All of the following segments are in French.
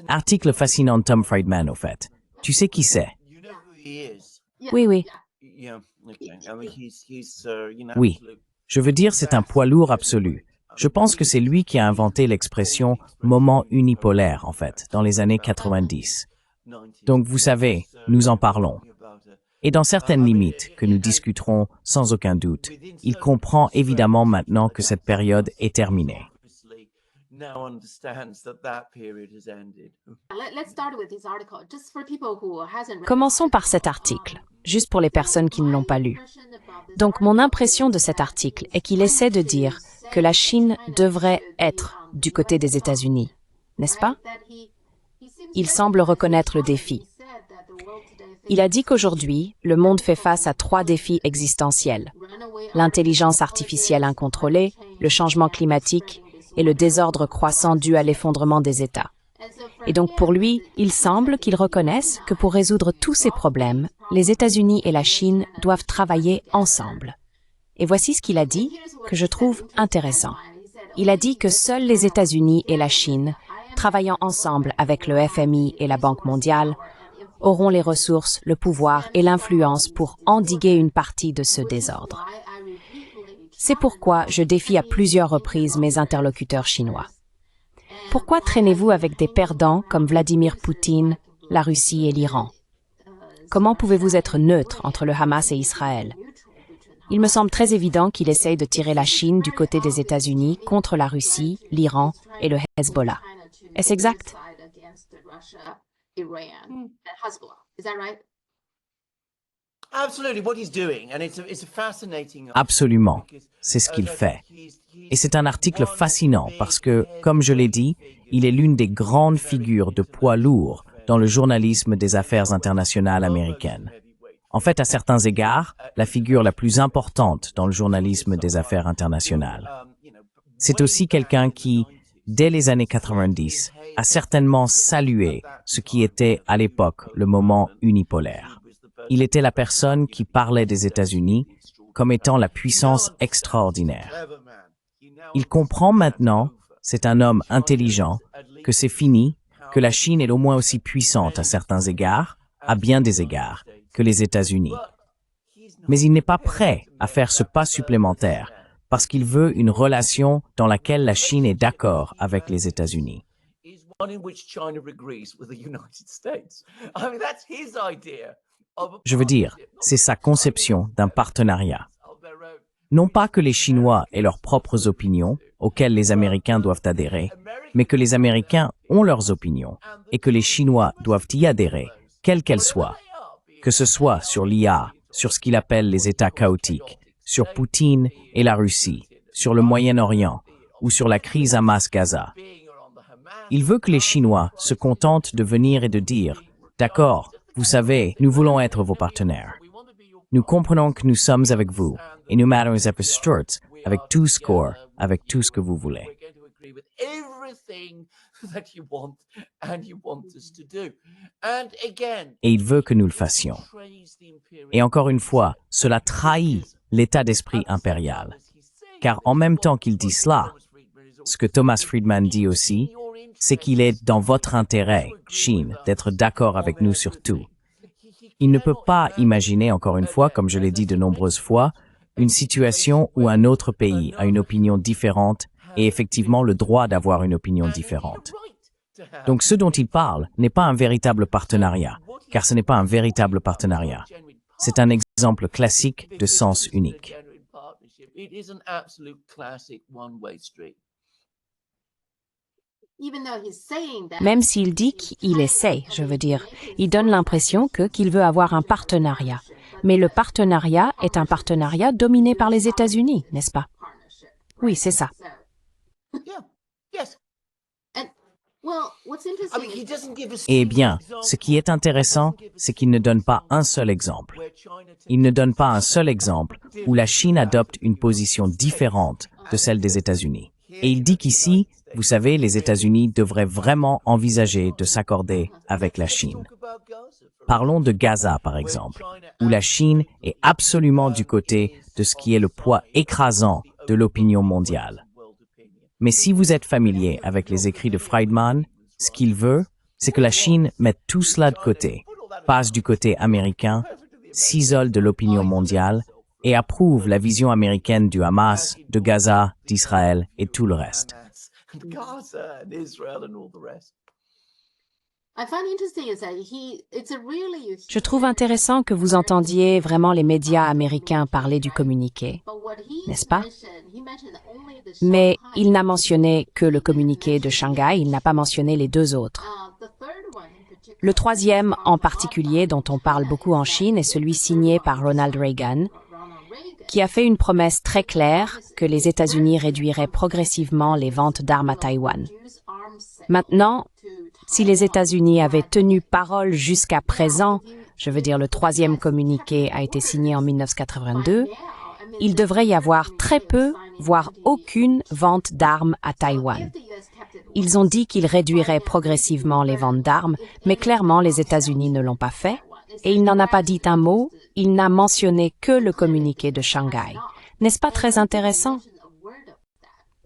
Article fascinant de Tom Friedman, au fait. Tu sais qui c'est? Oui, oui. Oui. Je veux dire, c'est un poids lourd absolu. Je pense que c'est lui qui a inventé l'expression « moment unipolaire », en fait, dans les années 90. Donc, vous savez, nous en parlons. Et dans certaines limites, que nous discuterons sans aucun doute, il comprend évidemment maintenant que cette période est terminée. Commençons par cet article, juste pour les personnes qui ne l'ont pas lu. Donc, mon impression de cet article est qu'il essaie de dire que la Chine devrait être du côté des États-Unis, n'est-ce pas? Il semble reconnaître le défi. Il a dit qu'aujourd'hui, le monde fait face à 3 défis existentiels: l'intelligence artificielle incontrôlée, le changement climatique et le désordre croissant dû à l'effondrement des États. Et donc pour lui, il semble qu'il reconnaisse que pour résoudre tous ces problèmes, les États-Unis et la Chine doivent travailler ensemble. Et voici ce qu'il a dit, que je trouve intéressant. Il a dit que seuls les États-Unis et la Chine, travaillant ensemble avec le FMI et la Banque mondiale, auront les ressources, le pouvoir et l'influence pour endiguer une partie de ce désordre. C'est pourquoi je défie à plusieurs reprises mes interlocuteurs chinois. Pourquoi traînez-vous avec des perdants comme Vladimir Poutine, la Russie et l'Iran? Comment pouvez-vous être neutre entre le Hamas et Israël? Il me semble très évident qu'il essaye de tirer la Chine du côté des États-Unis contre la Russie, l'Iran et le Hezbollah. Est-ce exact? Absolument, c'est ce qu'il fait. Et c'est un article fascinant parce que, comme je l'ai dit, il est l'une des grandes figures de poids lourd dans le journalisme des affaires internationales américaines. En fait, à certains égards, la figure la plus importante dans le journalisme des affaires internationales. C'est aussi quelqu'un qui, dès les années 90, a certainement salué ce qui était à l'époque le moment unipolaire. Il était la personne qui parlait des États-Unis comme étant la puissance extraordinaire. Il comprend maintenant, c'est un homme intelligent, que c'est fini, que la Chine est au moins aussi puissante à certains égards, à bien des égards, que les États-Unis. Mais il n'est pas prêt à faire ce pas supplémentaire parce qu'il veut une relation dans laquelle la Chine est d'accord avec les États-Unis. Je veux dire, c'est sa conception d'un partenariat. Non pas que les Chinois aient leurs propres opinions, auxquelles les Américains doivent adhérer, mais que les Américains ont leurs opinions, et que les Chinois doivent y adhérer, quelles qu'elles soient. Que ce soit sur l'IA, sur ce qu'il appelle les États chaotiques, sur Poutine et la Russie, sur le Moyen-Orient, ou sur la crise Hamas-Gaza. Il veut que les Chinois se contentent de venir et de dire « D'accord, vous savez, nous voulons être vos partenaires. Nous comprenons que nous sommes avec vous, et nous mettons les Stuart avec tout score, avec tout ce que vous voulez. » Et il veut que nous le fassions. Et encore une fois, cela trahit l'état d'esprit impérial. Car en même temps qu'il dit cela, ce que Thomas Friedman dit aussi, c'est qu'il est dans votre intérêt, Chine, d'être d'accord avec nous sur tout. Il ne peut pas imaginer, encore une fois, comme je l'ai dit de nombreuses fois, une situation où un autre pays a une opinion différente et effectivement le droit d'avoir une opinion différente. Donc ce dont il parle n'est pas un véritable partenariat, car ce n'est pas un véritable partenariat. C'est un exemple classique de sens unique. Même s'il dit qu'il essaie, je veux dire, il donne l'impression qu'il veut avoir un partenariat. Mais le partenariat est un partenariat dominé par les États-Unis, n'est-ce pas? Oui, c'est ça. Eh bien, ce qui est intéressant, c'est qu'il ne donne pas un seul exemple. Il ne donne pas un seul exemple où la Chine adopte une position différente de celle des États-Unis. Et il dit qu'ici, vous savez, les États-Unis devraient vraiment envisager de s'accorder avec la Chine. Parlons de Gaza, par exemple, où la Chine est absolument du côté de ce qui est le poids écrasant de l'opinion mondiale. Mais si vous êtes familier avec les écrits de Friedman, ce qu'il veut, c'est que la Chine mette tout cela de côté, passe du côté américain, s'isole de l'opinion mondiale et approuve la vision américaine du Hamas, de Gaza, d'Israël et tout le reste. Je trouve intéressant que vous entendiez vraiment les médias américains parler du communiqué, n'est-ce pas? Mais il n'a mentionné que le communiqué de Shanghai, il n'a pas mentionné les deux autres. Le troisième en particulier, dont on parle beaucoup en Chine, est celui signé par Ronald Reagan, qui a fait une promesse très claire que les États-Unis réduiraient progressivement les ventes d'armes à Taïwan. Maintenant, si les États-Unis avaient tenu parole jusqu'à présent, je veux dire le troisième communiqué a été signé en 1982, il devrait y avoir très peu, voire aucune vente d'armes à Taïwan. Ils ont dit qu'ils réduiraient progressivement les ventes d'armes, mais clairement les États-Unis ne l'ont pas fait, et il n'en a pas dit un mot, il n'a mentionné que le communiqué de Shanghai. N'est-ce pas très intéressant?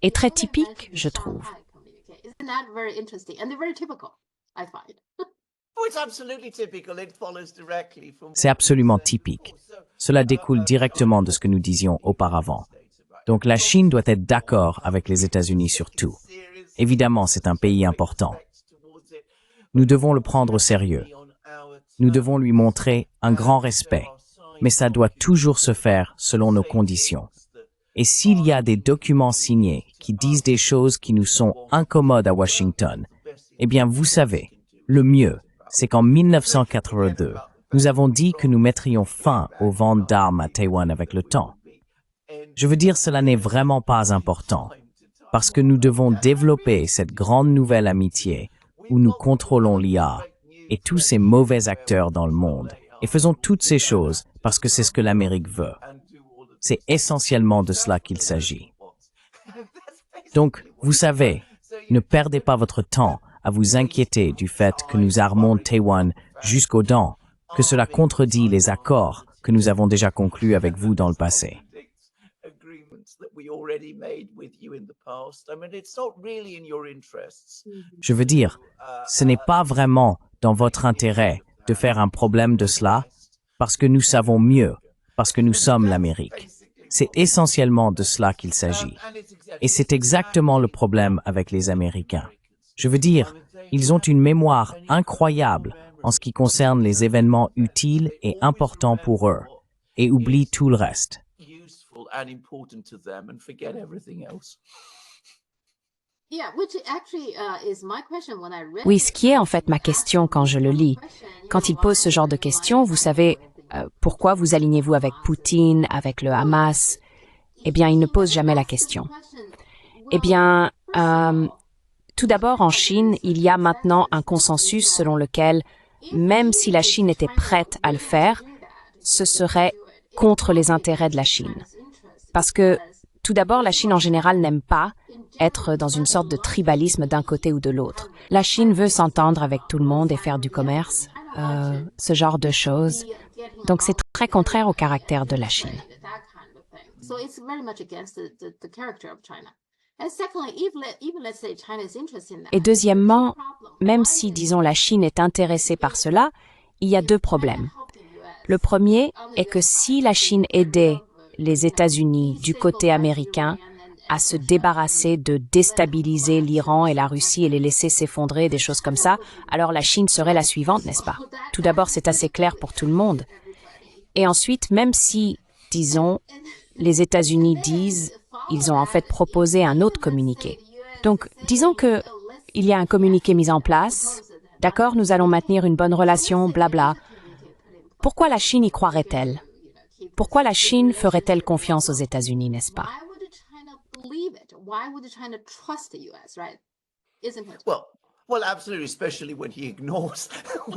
Et très typique, je trouve. C'est absolument typique. Cela découle directement de ce que nous disions auparavant. Donc la Chine doit être d'accord avec les États-Unis sur tout. Évidemment, c'est un pays important. Nous devons le prendre au sérieux. Nous devons lui montrer un grand respect, mais ça doit toujours se faire selon nos conditions. Et s'il y a des documents signés qui disent des choses qui nous sont incommodes à Washington, eh bien, vous savez, le mieux, c'est qu'en 1982, nous avons dit que nous mettrions fin aux ventes d'armes à Taïwan avec le temps. Je veux dire, cela n'est vraiment pas important, parce que nous devons développer cette grande nouvelle amitié où nous contrôlons l'IA et tous ces mauvais acteurs dans le monde, et faisons toutes ces choses parce que c'est ce que l'Amérique veut. C'est essentiellement de cela qu'il s'agit. Donc, vous savez, ne perdez pas votre temps à vous inquiéter du fait que nous armons Taïwan jusqu'aux dents, que cela contredit les accords que nous avons déjà conclus avec vous dans le passé. Je veux dire, ce n'est pas vraiment dans votre intérêt de faire un problème de cela, parce que nous savons mieux, parce que nous sommes l'Amérique. C'est essentiellement de cela qu'il s'agit. Et c'est exactement le problème avec les Américains. Je veux dire, ils ont une mémoire incroyable en ce qui concerne les événements utiles et importants pour eux, et oublient tout le reste. Oui, ce qui est en fait ma question quand je le lis. Quand il pose ce genre de questions, vous savez, pourquoi vous alignez-vous avec Poutine, avec le Hamas? Eh bien, il ne pose jamais la question. Eh bien, tout d'abord, en Chine, il y a maintenant un consensus selon lequel, même si la Chine était prête à le faire, ce serait contre les intérêts de la Chine. Parce que, tout d'abord, la Chine en général n'aime pas être dans une sorte de tribalisme d'un côté ou de l'autre. La Chine veut s'entendre avec tout le monde et faire du commerce, ce genre de choses. Donc c'est très contraire au caractère de la Chine. Et deuxièmement, même si, disons, la Chine est intéressée par cela, il y a deux problèmes. Le premier est que si la Chine aidait les États-Unis du côté américain à se débarrasser de déstabiliser l'Iran et la Russie et les laisser s'effondrer, des choses comme ça, alors la Chine serait la suivante, n'est-ce pas? Tout d'abord, c'est assez clair pour tout le monde. Et ensuite, même si, disons, les États-Unis disent, ils ont en fait proposé un autre communiqué. Donc, disons que il y a un communiqué mis en place, d'accord, nous allons maintenir une bonne relation, blabla. Pourquoi la Chine y croirait-elle? Pourquoi la Chine ferait-elle confiance aux États-Unis, n'est-ce pas?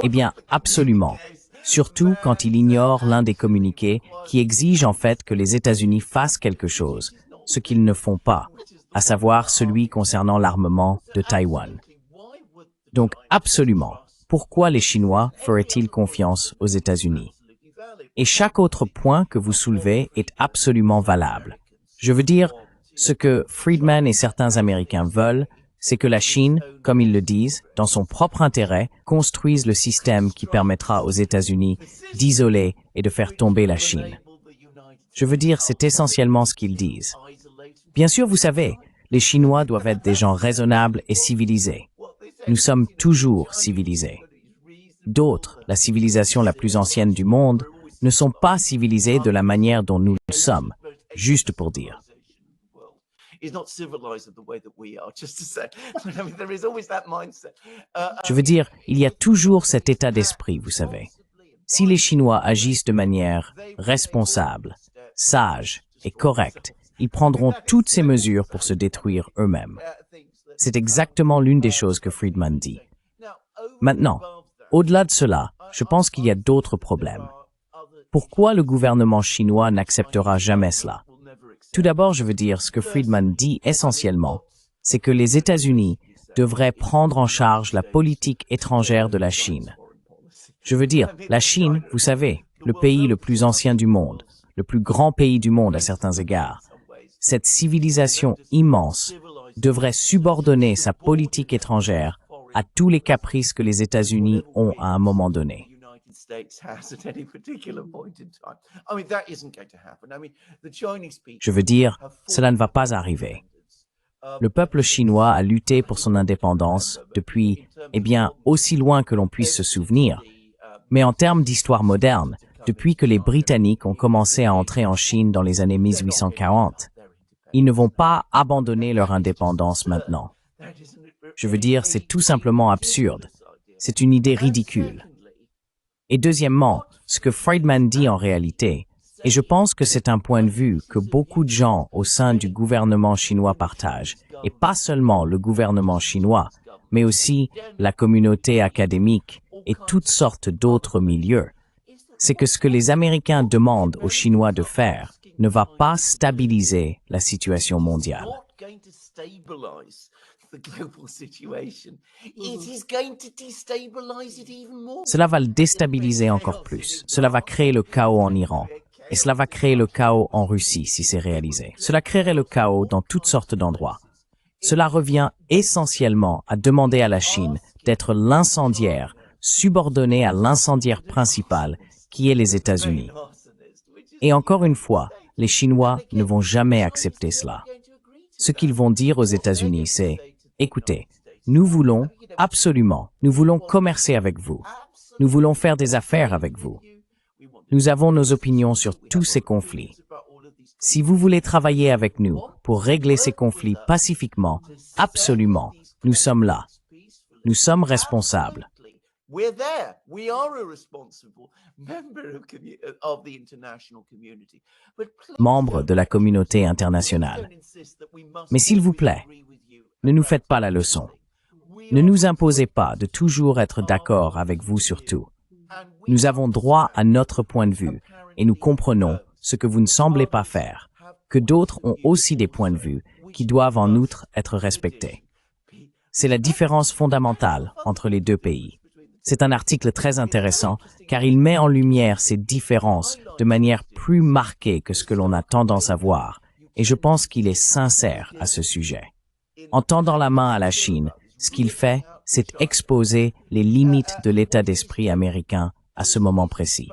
Eh bien, absolument. Surtout quand il ignore l'un des communiqués qui exige en fait que les États-Unis fassent quelque chose, ce qu'ils ne font pas, à savoir celui concernant l'armement de Taïwan. Donc, absolument, pourquoi les Chinois feraient-ils confiance aux États-Unis? Et chaque autre point que vous soulevez est absolument valable. Je veux dire, Ce que Friedman et certains Américains veulent, c'est que la Chine, comme ils le disent, dans son propre intérêt, construise le système qui permettra aux États-Unis d'isoler et de faire tomber la Chine. Je veux dire, c'est essentiellement ce qu'ils disent. Bien sûr, vous savez, les Chinois doivent être des gens raisonnables et civilisés. Nous sommes toujours civilisés. D'autres, la civilisation la plus ancienne du monde, ne sont pas civilisés de la manière dont nous le sommes, juste pour dire. Je veux dire, il y a toujours cet état d'esprit, vous savez. Si les Chinois agissent de manière responsable, sage et correcte, ils prendront toutes ces mesures pour se détruire eux-mêmes. C'est exactement l'une des choses que Friedman dit. Maintenant, au-delà de cela, je pense qu'il y a d'autres problèmes. Pourquoi le gouvernement chinois n'acceptera jamais cela? Tout d'abord, je veux dire, ce que Friedman dit essentiellement, c'est que les États-Unis devraient prendre en charge la politique étrangère de la Chine. Je veux dire, la Chine, vous savez, le pays le plus ancien du monde, le plus grand pays du monde à certains égards, cette civilisation immense devrait subordonner sa politique étrangère à tous les caprices que les États-Unis ont à un moment donné. Je veux dire, cela ne va pas arriver. Le peuple chinois a lutté pour son indépendance depuis, aussi loin que l'on puisse se souvenir. Mais en termes d'histoire moderne, depuis que les Britanniques ont commencé à entrer en Chine dans les années 1840, ils ne vont pas abandonner leur indépendance maintenant. Je veux dire, c'est tout simplement absurde. C'est une idée ridicule. Et deuxièmement, ce que Friedman dit en réalité, et je pense que c'est un point de vue que beaucoup de gens au sein du gouvernement chinois partagent, et pas seulement le gouvernement chinois, mais aussi la communauté académique et toutes sortes d'autres milieux, c'est que ce que les Américains demandent aux Chinois de faire ne va pas stabiliser la situation mondiale. Cela va le déstabiliser encore plus. Cela va créer le chaos en Iran. Et cela va créer le chaos en Russie si c'est réalisé. Cela créerait le chaos dans toutes sortes d'endroits. Cela revient essentiellement à demander à la Chine d'être l'incendiaire, subordonné à l'incendiaire principal, qui est les États-Unis. Et encore une fois, les Chinois ne vont jamais accepter cela. Ce qu'ils vont dire aux États-Unis, c'est « Écoutez, nous voulons commercer avec vous. Nous voulons faire des affaires avec vous. Nous avons nos opinions sur tous ces conflits. Si vous voulez travailler avec nous pour régler ces conflits pacifiquement, absolument, nous sommes là. Nous sommes responsables. » Membres de la communauté internationale. Mais s'il vous plaît, ne nous faites pas la leçon. Ne nous imposez pas de toujours être d'accord avec vous sur tout. Nous avons droit à notre point de vue et nous comprenons ce que vous ne semblez pas faire, que d'autres ont aussi des points de vue qui doivent en outre être respectés. C'est la différence fondamentale entre les deux pays. C'est un article très intéressant car il met en lumière ces différences de manière plus marquée que ce que l'on a tendance à voir et je pense qu'il est sincère à ce sujet. En tendant la main à la Chine, ce qu'il fait, c'est exposer les limites de l'état d'esprit américain à ce moment précis.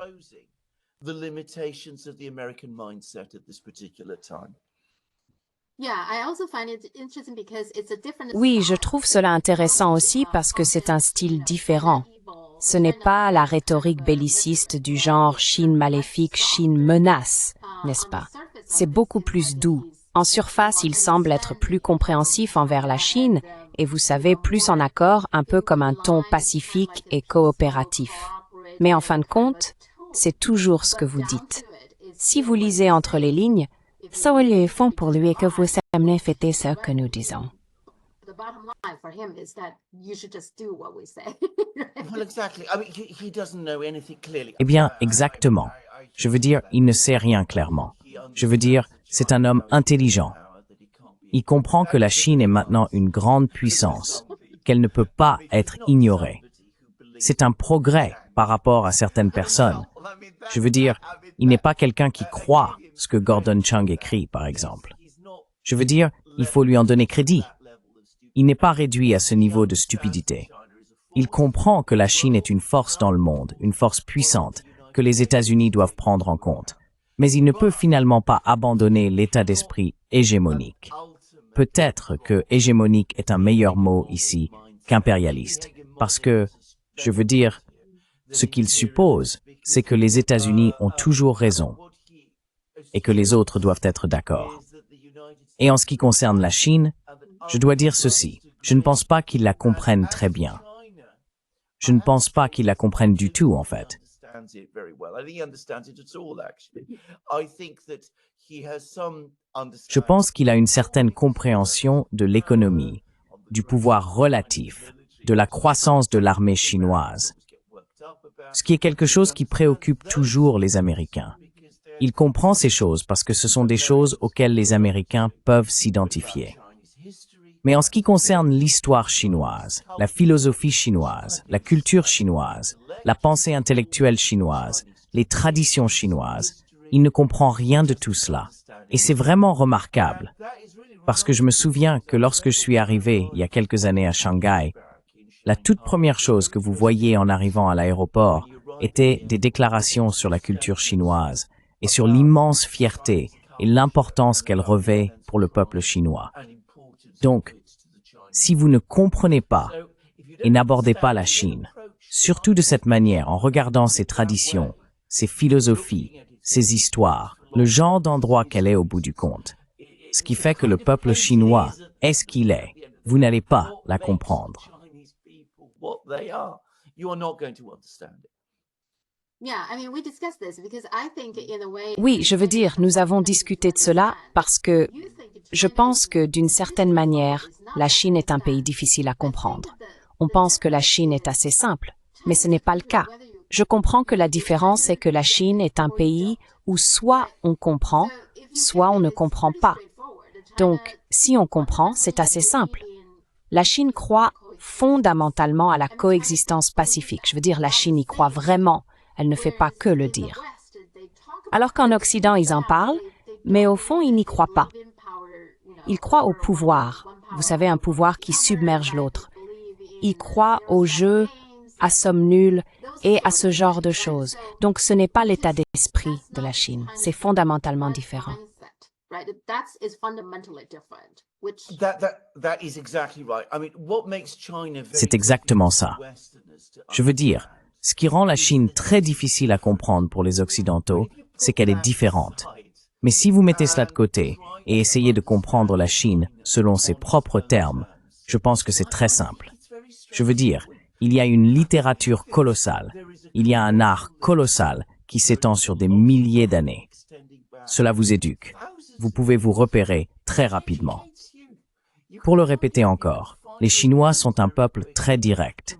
Oui, je trouve cela intéressant aussi parce que c'est un style différent. Ce n'est pas la rhétorique belliciste du genre Chine maléfique, Chine menace, n'est-ce pas? C'est beaucoup plus doux. En surface, il semble être plus compréhensif envers la Chine et vous savez, plus en accord, un peu comme un ton pacifique et coopératif. Mais en fin de compte, c'est toujours ce que vous dites. Si vous lisez entre les lignes, ça est fond pour lui et que vous aimez fêter ce que nous disons. Eh bien, exactement. Je veux dire, il ne sait rien clairement. Je veux dire, c'est un homme intelligent. Il comprend que la Chine est maintenant une grande puissance, qu'elle ne peut pas être ignorée. C'est un progrès par rapport à certaines personnes. Je veux dire, il n'est pas quelqu'un qui croit ce que Gordon Chang écrit, par exemple. Je veux dire, il faut lui en donner crédit. Il n'est pas réduit à ce niveau de stupidité. Il comprend que la Chine est une force dans le monde, une force puissante, que les États-Unis doivent prendre en compte. Mais il ne peut finalement pas abandonner l'état d'esprit hégémonique. Peut-être que hégémonique est un meilleur mot ici qu'impérialiste, parce que, je veux dire, ce qu'il suppose, c'est que les États-Unis ont toujours raison et que les autres doivent être d'accord. Et en ce qui concerne la Chine, je dois dire ceci. Je ne pense pas qu'ils la comprennent très bien. Je ne pense pas qu'ils la comprennent du tout, en fait. Je pense qu'il a une certaine compréhension de l'économie, du pouvoir relatif, de la croissance de l'armée chinoise, ce qui est quelque chose qui préoccupe toujours les Américains. Il comprend ces choses parce que ce sont des choses auxquelles les Américains peuvent s'identifier. Mais en ce qui concerne l'histoire chinoise, la philosophie chinoise, la culture chinoise, la pensée intellectuelle chinoise, les traditions chinoises, il ne comprend rien de tout cela. Et c'est vraiment remarquable, parce que je me souviens que lorsque je suis arrivé il y a quelques années à Shanghai, la toute première chose que vous voyez en arrivant à l'aéroport était des déclarations sur la culture chinoise et sur l'immense fierté et l'importance qu'elle revêt pour le peuple chinois. Donc, si vous ne comprenez pas et n'abordez pas la Chine, surtout de cette manière, en regardant ses traditions, ses philosophies, ses histoires, le genre d'endroit qu'elle est au bout du compte, ce qui fait que le peuple chinois est ce qu'il est, vous n'allez pas la comprendre. Oui, je veux dire, nous avons discuté de cela parce que je pense que d'une certaine manière, la Chine est un pays difficile à comprendre. On pense que la Chine est assez simple, mais ce n'est pas le cas. Je comprends que la différence est que la Chine est un pays où soit on comprend, soit on ne comprend pas. Donc, si on comprend, c'est assez simple. La Chine croit fondamentalement à la coexistence pacifique. Je veux dire, la Chine y croit vraiment. Elle ne fait pas que le dire. Alors qu'en Occident, ils en parlent, mais au fond, ils n'y croient pas. Ils croient au pouvoir. Vous savez, un pouvoir qui submerge l'autre. Ils croient au jeu, à somme nulle et à ce genre de choses. Donc, ce n'est pas l'état d'esprit de la Chine. C'est fondamentalement différent. C'est exactement ça. Je veux dire, ce qui rend la Chine très difficile à comprendre pour les Occidentaux, c'est qu'elle est différente. Mais si vous mettez cela de côté et essayez de comprendre la Chine selon ses propres termes, je pense que c'est très simple. Je veux dire, il y a une littérature colossale, il y a un art colossal qui s'étend sur des milliers d'années. Cela vous éduque. Vous pouvez vous repérer très rapidement. Pour le répéter encore, les Chinois sont un peuple très direct.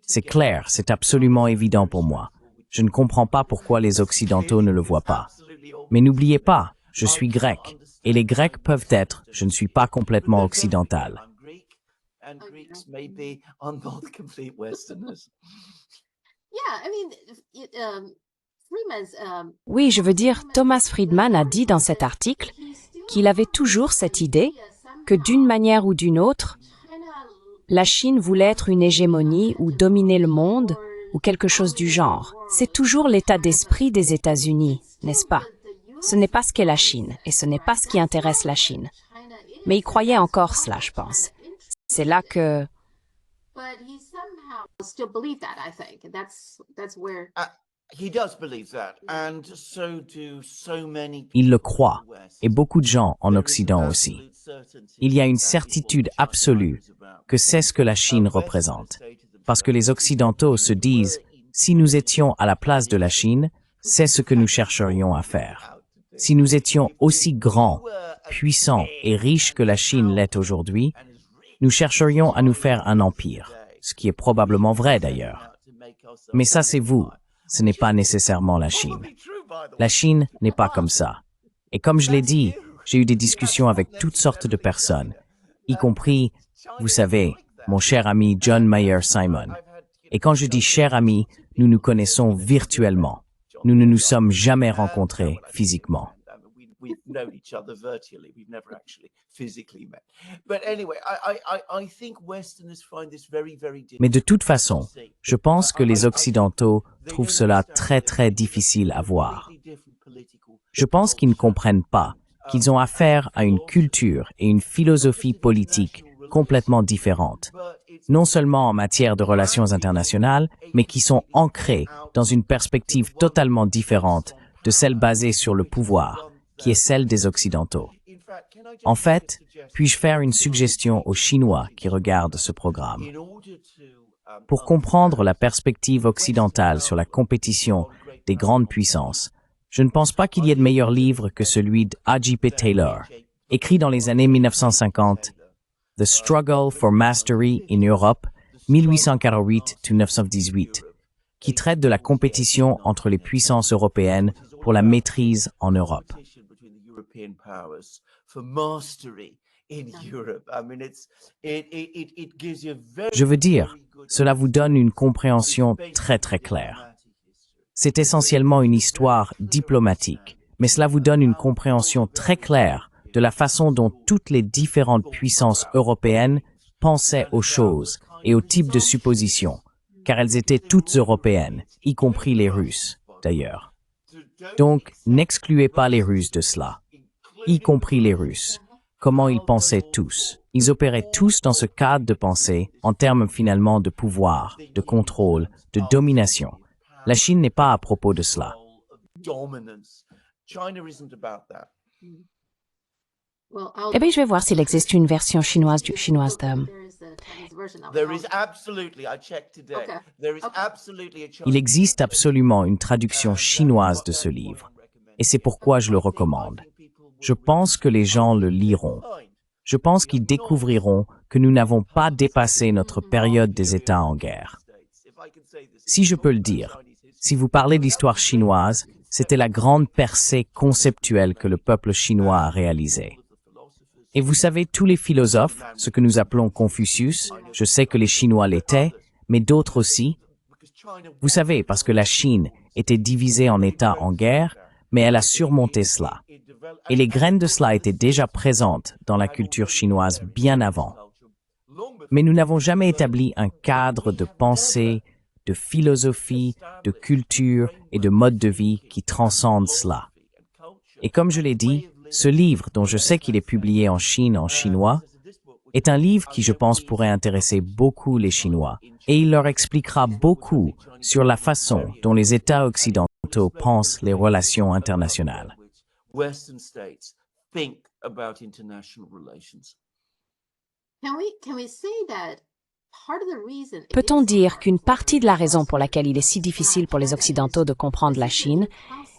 C'est clair, c'est absolument évident pour moi. Je ne comprends pas pourquoi les Occidentaux ne le voient pas. Mais n'oubliez pas, je suis grec, et les Grecs peuvent être, je ne suis pas complètement occidental. Oui, je veux dire, Thomas Friedman a dit dans cet article qu'il avait toujours cette idée que d'une manière ou d'une autre, la Chine voulait être une hégémonie ou dominer le monde ou quelque chose du genre. C'est toujours l'état d'esprit des États-Unis, n'est-ce pas? Ce n'est pas ce qu'est la Chine et ce n'est pas ce qui intéresse la Chine. Mais il croyait encore cela, je pense. C'est là que... Il le croit, et beaucoup de gens en Occident aussi. Il y a une certitude absolue que c'est ce que la Chine représente. Parce que les Occidentaux se disent, si nous étions à la place de la Chine, c'est ce que nous chercherions à faire. Si nous étions aussi grands, puissants et riches que la Chine l'est aujourd'hui, nous chercherions à nous faire un empire, ce qui est probablement vrai d'ailleurs. Mais ça c'est vous, ce n'est pas nécessairement la Chine. La Chine n'est pas comme ça. Et comme je l'ai dit, j'ai eu des discussions avec toutes sortes de personnes, y compris, vous savez, mon cher ami John Mayer Simon. Et quand je dis cher ami, nous nous connaissons virtuellement. Nous ne nous sommes jamais rencontrés physiquement. we've known each other virtually. We've never actually physically met. But anyway, I think Westerners find this very, very difficult. Mais de toute façon, je pense que les Occidentaux trouvent cela très très difficile à voir. Je pense qu'ils ne comprennent pas qu'ils ont affaire à une culture et une philosophie politique complètement différentes, non seulement en matière de relations internationales, mais qui sont ancrées dans une perspective totalement différente de celle basée sur le pouvoir, qui est celle des Occidentaux. En fait, puis-je faire une suggestion aux Chinois qui regardent ce programme? Pour comprendre la perspective occidentale sur la compétition des grandes puissances, je ne pense pas qu'il y ait de meilleur livre que celui de A.J.P. Taylor, écrit dans les années 1950, The Struggle for Mastery in Europe, 1848-1918, qui traite de la compétition entre les puissances européennes pour la maîtrise en Europe. Je veux dire, cela vous donne une compréhension très très claire. C'est essentiellement une histoire diplomatique, mais cela vous donne une compréhension très claire de la façon dont toutes les différentes puissances européennes pensaient aux choses et aux types de suppositions, car elles étaient toutes européennes, y compris les Russes, d'ailleurs. Donc, n'excluez pas les Russes de cela, y compris les Russes. Comment ils pensaient tous. Ils opéraient tous dans ce cadre de pensée en termes finalement de pouvoir, de contrôle, de domination. La Chine n'est pas à propos de cela. Eh bien, je vais voir s'il existe une version chinoise de... Il existe absolument une traduction chinoise de ce livre, et c'est pourquoi je le recommande. Je pense que les gens le liront. Je pense qu'ils découvriront que nous n'avons pas dépassé notre période des États en guerre. Si je peux le dire, si vous parlez d'histoire chinoise, c'était la grande percée conceptuelle que le peuple chinois a réalisée. Et vous savez, tous les philosophes, ce que nous appelons Confucius, je sais que les Chinois l'étaient, mais d'autres aussi. Vous savez, parce que la Chine était divisée en États en guerre, mais elle a surmonté cela. Et les graines de cela étaient déjà présentes dans la culture chinoise bien avant. Mais nous n'avons jamais établi un cadre de pensée, de philosophie, de culture et de mode de vie qui transcende cela. Et comme je l'ai dit, ce livre, dont je sais qu'il est publié en Chine en chinois, est un livre qui, je pense, pourrait intéresser beaucoup les Chinois, et il leur expliquera beaucoup sur la façon dont les États occidentaux pensent les relations internationales. Peut-on dire qu'une partie de la raison pour laquelle il est si difficile pour les Occidentaux de comprendre la Chine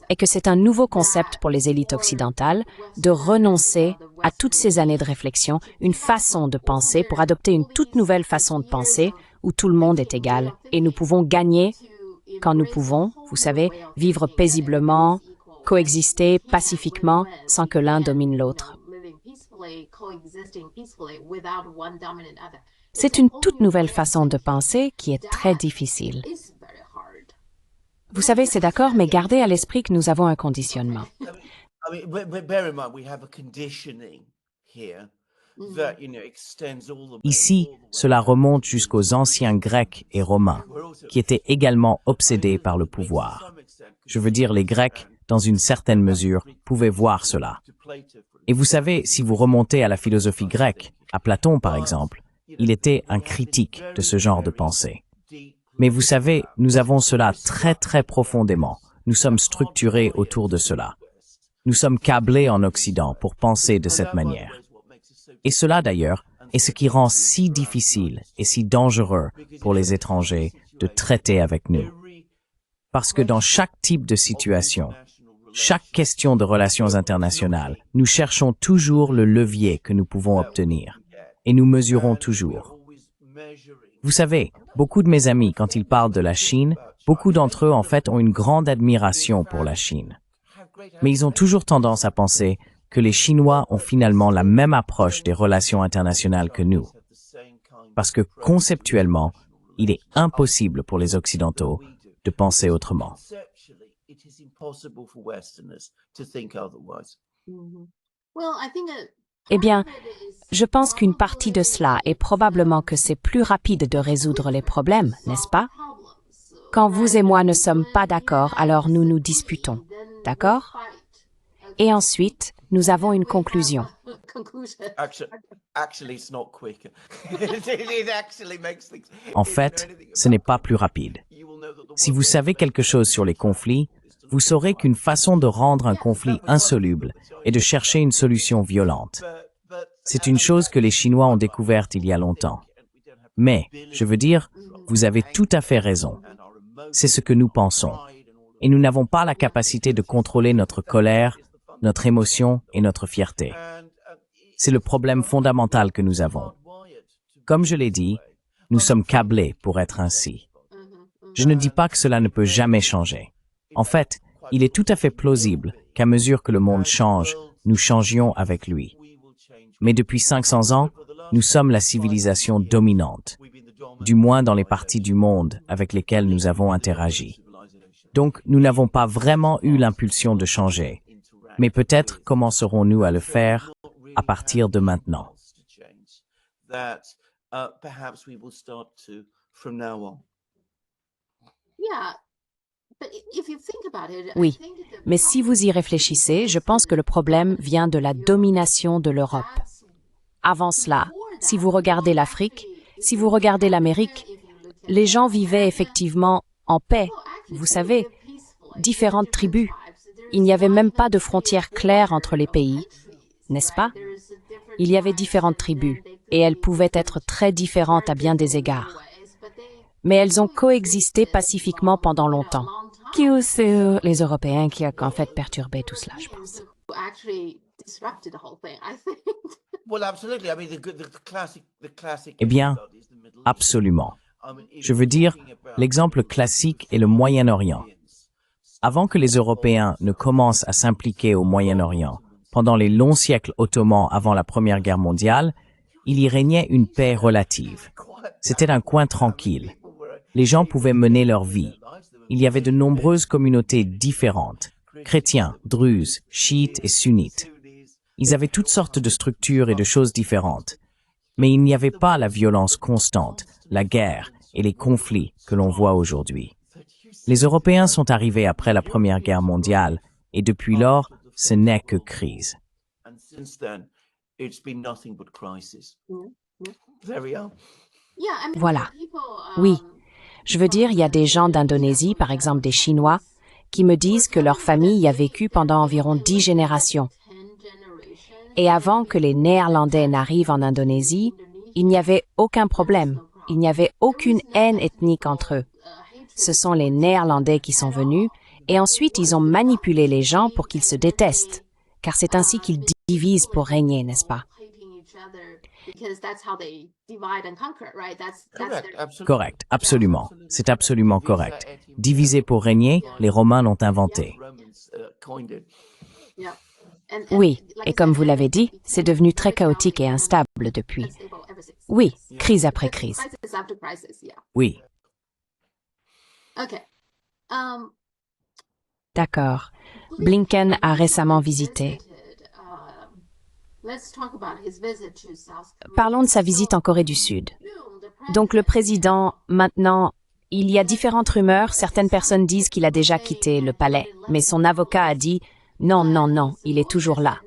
est que c'est un nouveau concept pour les élites occidentales de renoncer à toutes ces années de réflexion, une façon de penser pour adopter une toute nouvelle façon de penser où tout le monde est égal et nous pouvons gagner quand nous pouvons, vous savez, vivre paisiblement, coexister pacifiquement sans que l'un domine l'autre. C'est une toute nouvelle façon de penser qui est très difficile. Vous savez, c'est d'accord, mais gardez à l'esprit que nous avons un conditionnement. Ici, cela remonte jusqu'aux anciens Grecs et Romains, qui étaient également obsédés par le pouvoir. Je veux dire, les Grecs, dans une certaine mesure, pouvaient voir cela. Et vous savez, si vous remontez à la philosophie grecque, à Platon par exemple, il était un critique de ce genre de pensée. Mais vous savez, nous avons cela très très profondément. Nous sommes structurés autour de cela. Nous sommes câblés en Occident pour penser de cette manière. Et cela d'ailleurs est ce qui rend si difficile et si dangereux pour les étrangers de traiter avec nous. Parce que dans chaque type de situation, chaque question de relations internationales, nous cherchons toujours le levier que nous pouvons obtenir. Et nous mesurons toujours. Vous savez, beaucoup de mes amis, quand ils parlent de la Chine, beaucoup d'entre eux, en fait, ont une grande admiration pour la Chine. Mais ils ont toujours tendance à penser que les Chinois ont finalement la même approche des relations internationales que nous. Parce que, conceptuellement, il est impossible pour les Occidentaux de penser autrement. Eh bien, je pense qu'une partie de cela est probablement que c'est plus rapide de résoudre les problèmes, n'est-ce pas? Quand vous et moi ne sommes pas d'accord, alors nous nous disputons, d'accord? Et ensuite, nous avons une conclusion. Actually, it's not quicker. It actually makes things. En fait, ce n'est pas plus rapide. Si vous savez quelque chose sur les conflits, vous saurez qu'une façon de rendre un conflit insoluble est de chercher une solution violente. C'est une chose que les Chinois ont découverte il y a longtemps. Mais, je veux dire, vous avez tout à fait raison. C'est ce que nous pensons. Et nous n'avons pas la capacité de contrôler notre colère, notre émotion et notre fierté. C'est le problème fondamental que nous avons. Comme je l'ai dit, nous sommes câblés pour être ainsi. Je ne dis pas que cela ne peut jamais changer. En fait, il est tout à fait plausible qu'à mesure que le monde change, nous changions avec lui. Mais depuis 500 ans, nous sommes la civilisation dominante, du moins dans les parties du monde avec lesquelles nous avons interagi. Donc, nous n'avons pas vraiment eu l'impulsion de changer. Mais peut-être commencerons-nous à le faire à partir de maintenant. Oui, mais si vous y réfléchissez, je pense que le problème vient de la domination de l'Europe. Avant cela, si vous regardez l'Afrique, si vous regardez l'Amérique, les gens vivaient effectivement en paix. Vous savez, différentes tribus. Il n'y avait même pas de frontières claires entre les pays, n'est-ce pas? Il y avait différentes tribus, et elles pouvaient être très différentes à bien des égards. Mais elles ont coexisté pacifiquement pendant longtemps. C'est les Européens qui ont en fait perturbé tout cela, je pense. Eh bien, absolument. Je veux dire, l'exemple classique est le Moyen-Orient. Avant que les Européens ne commencent à s'impliquer au Moyen-Orient, pendant les longs siècles ottomans avant la Première Guerre mondiale, il y régnait une paix relative. C'était un coin tranquille. Les gens pouvaient mener leur vie. Il y avait de nombreuses communautés différentes, chrétiens, druzes, chiites et sunnites. Ils avaient toutes sortes de structures et de choses différentes. Mais il n'y avait pas la violence constante, la guerre et les conflits que l'on voit aujourd'hui. Les Européens sont arrivés après la Première Guerre mondiale et depuis lors, ce n'est que crise. Voilà. Oui. Je veux dire, il y a des gens d'Indonésie, par exemple des Chinois, qui me disent que leur famille y a vécu pendant environ 10 générations. Et avant que les Néerlandais n'arrivent en Indonésie, il n'y avait aucun problème. Il n'y avait aucune haine ethnique entre eux. Ce sont les Néerlandais qui sont venus, et ensuite ils ont manipulé les gens pour qu'ils se détestent, car c'est ainsi qu'ils divisent pour régner, n'est-ce pas? Correct, absolument. C'est absolument correct. Diviser pour régner, les Romains l'ont inventé. Oui, et comme vous l'avez dit, c'est devenu très chaotique et instable depuis. Oui, crise après crise. Oui. D'accord. Blinken a récemment visité. Parlons de sa visite en Corée du Sud. Donc le président, maintenant, il y a différentes rumeurs. Certaines personnes disent qu'il a déjà quitté le palais, mais son avocat a dit « Non, non, non, il est toujours là ».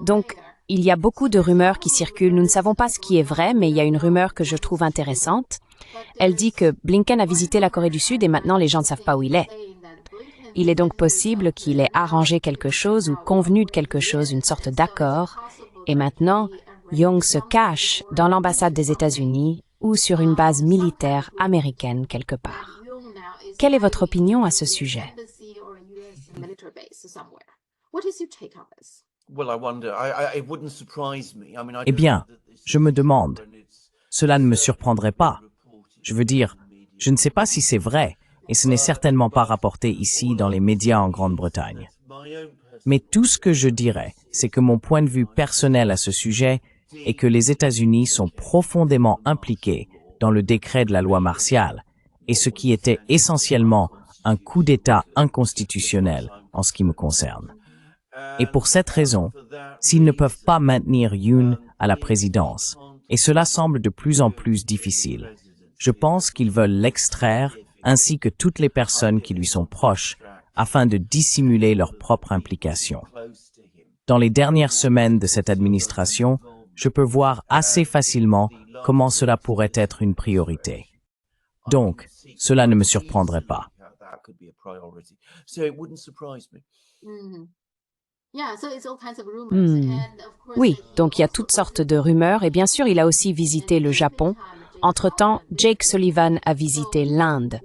Donc, il y a beaucoup de rumeurs qui circulent. Nous ne savons pas ce qui est vrai, mais il y a une rumeur que je trouve intéressante. Elle dit que Blinken a visité la Corée du Sud et maintenant les gens ne savent pas où il est. Il est donc possible qu'il ait arrangé quelque chose ou convenu de quelque chose, une sorte d'accord, et maintenant, Young se cache dans l'ambassade des États-Unis ou sur une base militaire américaine quelque part. Quelle est votre opinion à ce sujet? Eh bien, je me demande. Cela ne me surprendrait pas. Je veux dire, je ne sais pas si c'est vrai, et ce n'est certainement pas rapporté ici dans les médias en Grande-Bretagne. Mais tout ce que je dirais, c'est que mon point de vue personnel à ce sujet est que les États-Unis sont profondément impliqués dans le décret de la loi martiale, et ce qui était essentiellement un coup d'État inconstitutionnel en ce qui me concerne. Et pour cette raison, s'ils ne peuvent pas maintenir Yoon à la présidence, et cela semble de plus en plus difficile, je pense qu'ils veulent l'extraire ainsi que toutes les personnes qui lui sont proches afin de dissimuler leur propre implication. Dans les dernières semaines de cette administration, je peux voir assez facilement comment cela pourrait être une priorité. Donc, cela ne me surprendrait pas. Oui, donc il y a toutes sortes de rumeurs et bien sûr il a aussi visité le Japon. Entre-temps, Jake Sullivan a visité l'Inde.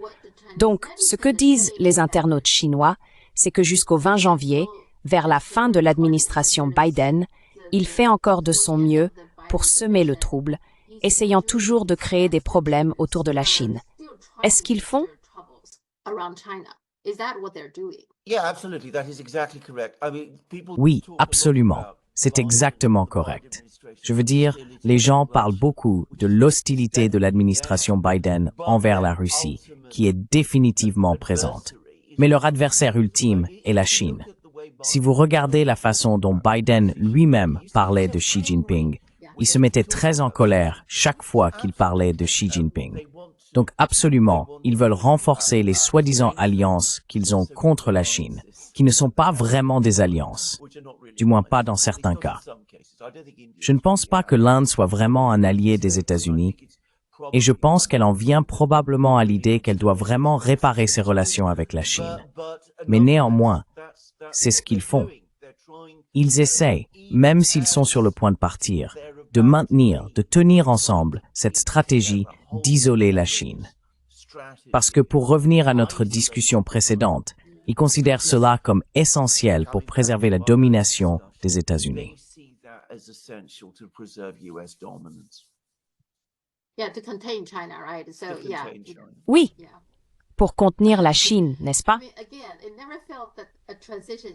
Donc, ce que disent les internautes chinois, c'est que jusqu'au 20 janvier, vers la fin de l'administration Biden, il fait encore de son mieux pour semer le trouble, essayant toujours de créer des problèmes autour de la Chine. Est-ce qu'ils font? Oui, absolument. C'est exactement correct. Je veux dire, les gens parlent beaucoup de l'hostilité de l'administration Biden envers la Russie, qui est définitivement présente. Mais leur adversaire ultime est la Chine. Si vous regardez la façon dont Biden lui-même parlait de Xi Jinping, il se mettait très en colère chaque fois qu'il parlait de Xi Jinping. Donc absolument, ils veulent renforcer les soi-disant alliances qu'ils ont contre la Chine, qui ne sont pas vraiment des alliances, du moins pas dans certains cas. Je ne pense pas que l'Inde soit vraiment un allié des États-Unis, et je pense qu'elle en vient probablement à l'idée qu'elle doit vraiment réparer ses relations avec la Chine. Mais néanmoins, c'est ce qu'ils font. Ils essayent, même s'ils sont sur le point de partir, de maintenir, de tenir ensemble cette stratégie d'isoler la Chine. Parce que pour revenir à notre discussion précédente, ils considèrent cela comme essentiel pour préserver la domination des États-Unis. Oui, pour contenir la Chine, n'est-ce pas?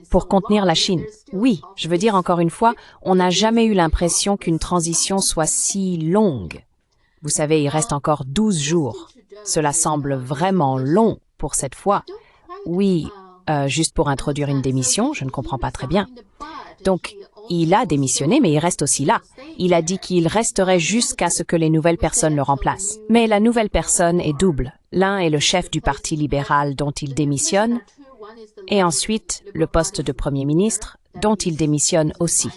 Pour contenir la Chine. Oui, je veux dire encore une fois, on n'a jamais eu l'impression qu'une transition soit si longue. Vous savez, il reste encore 12 jours. Cela semble vraiment long pour cette fois. Oui, juste pour introduire une démission, je ne comprends pas très bien. Donc, il a démissionné, mais il reste aussi là. Il a dit qu'il resterait jusqu'à ce que les nouvelles personnes le remplacent. Mais la nouvelle personne est double. L'un est le chef du Parti libéral dont il démissionne, et ensuite le poste de Premier ministre dont il démissionne aussi.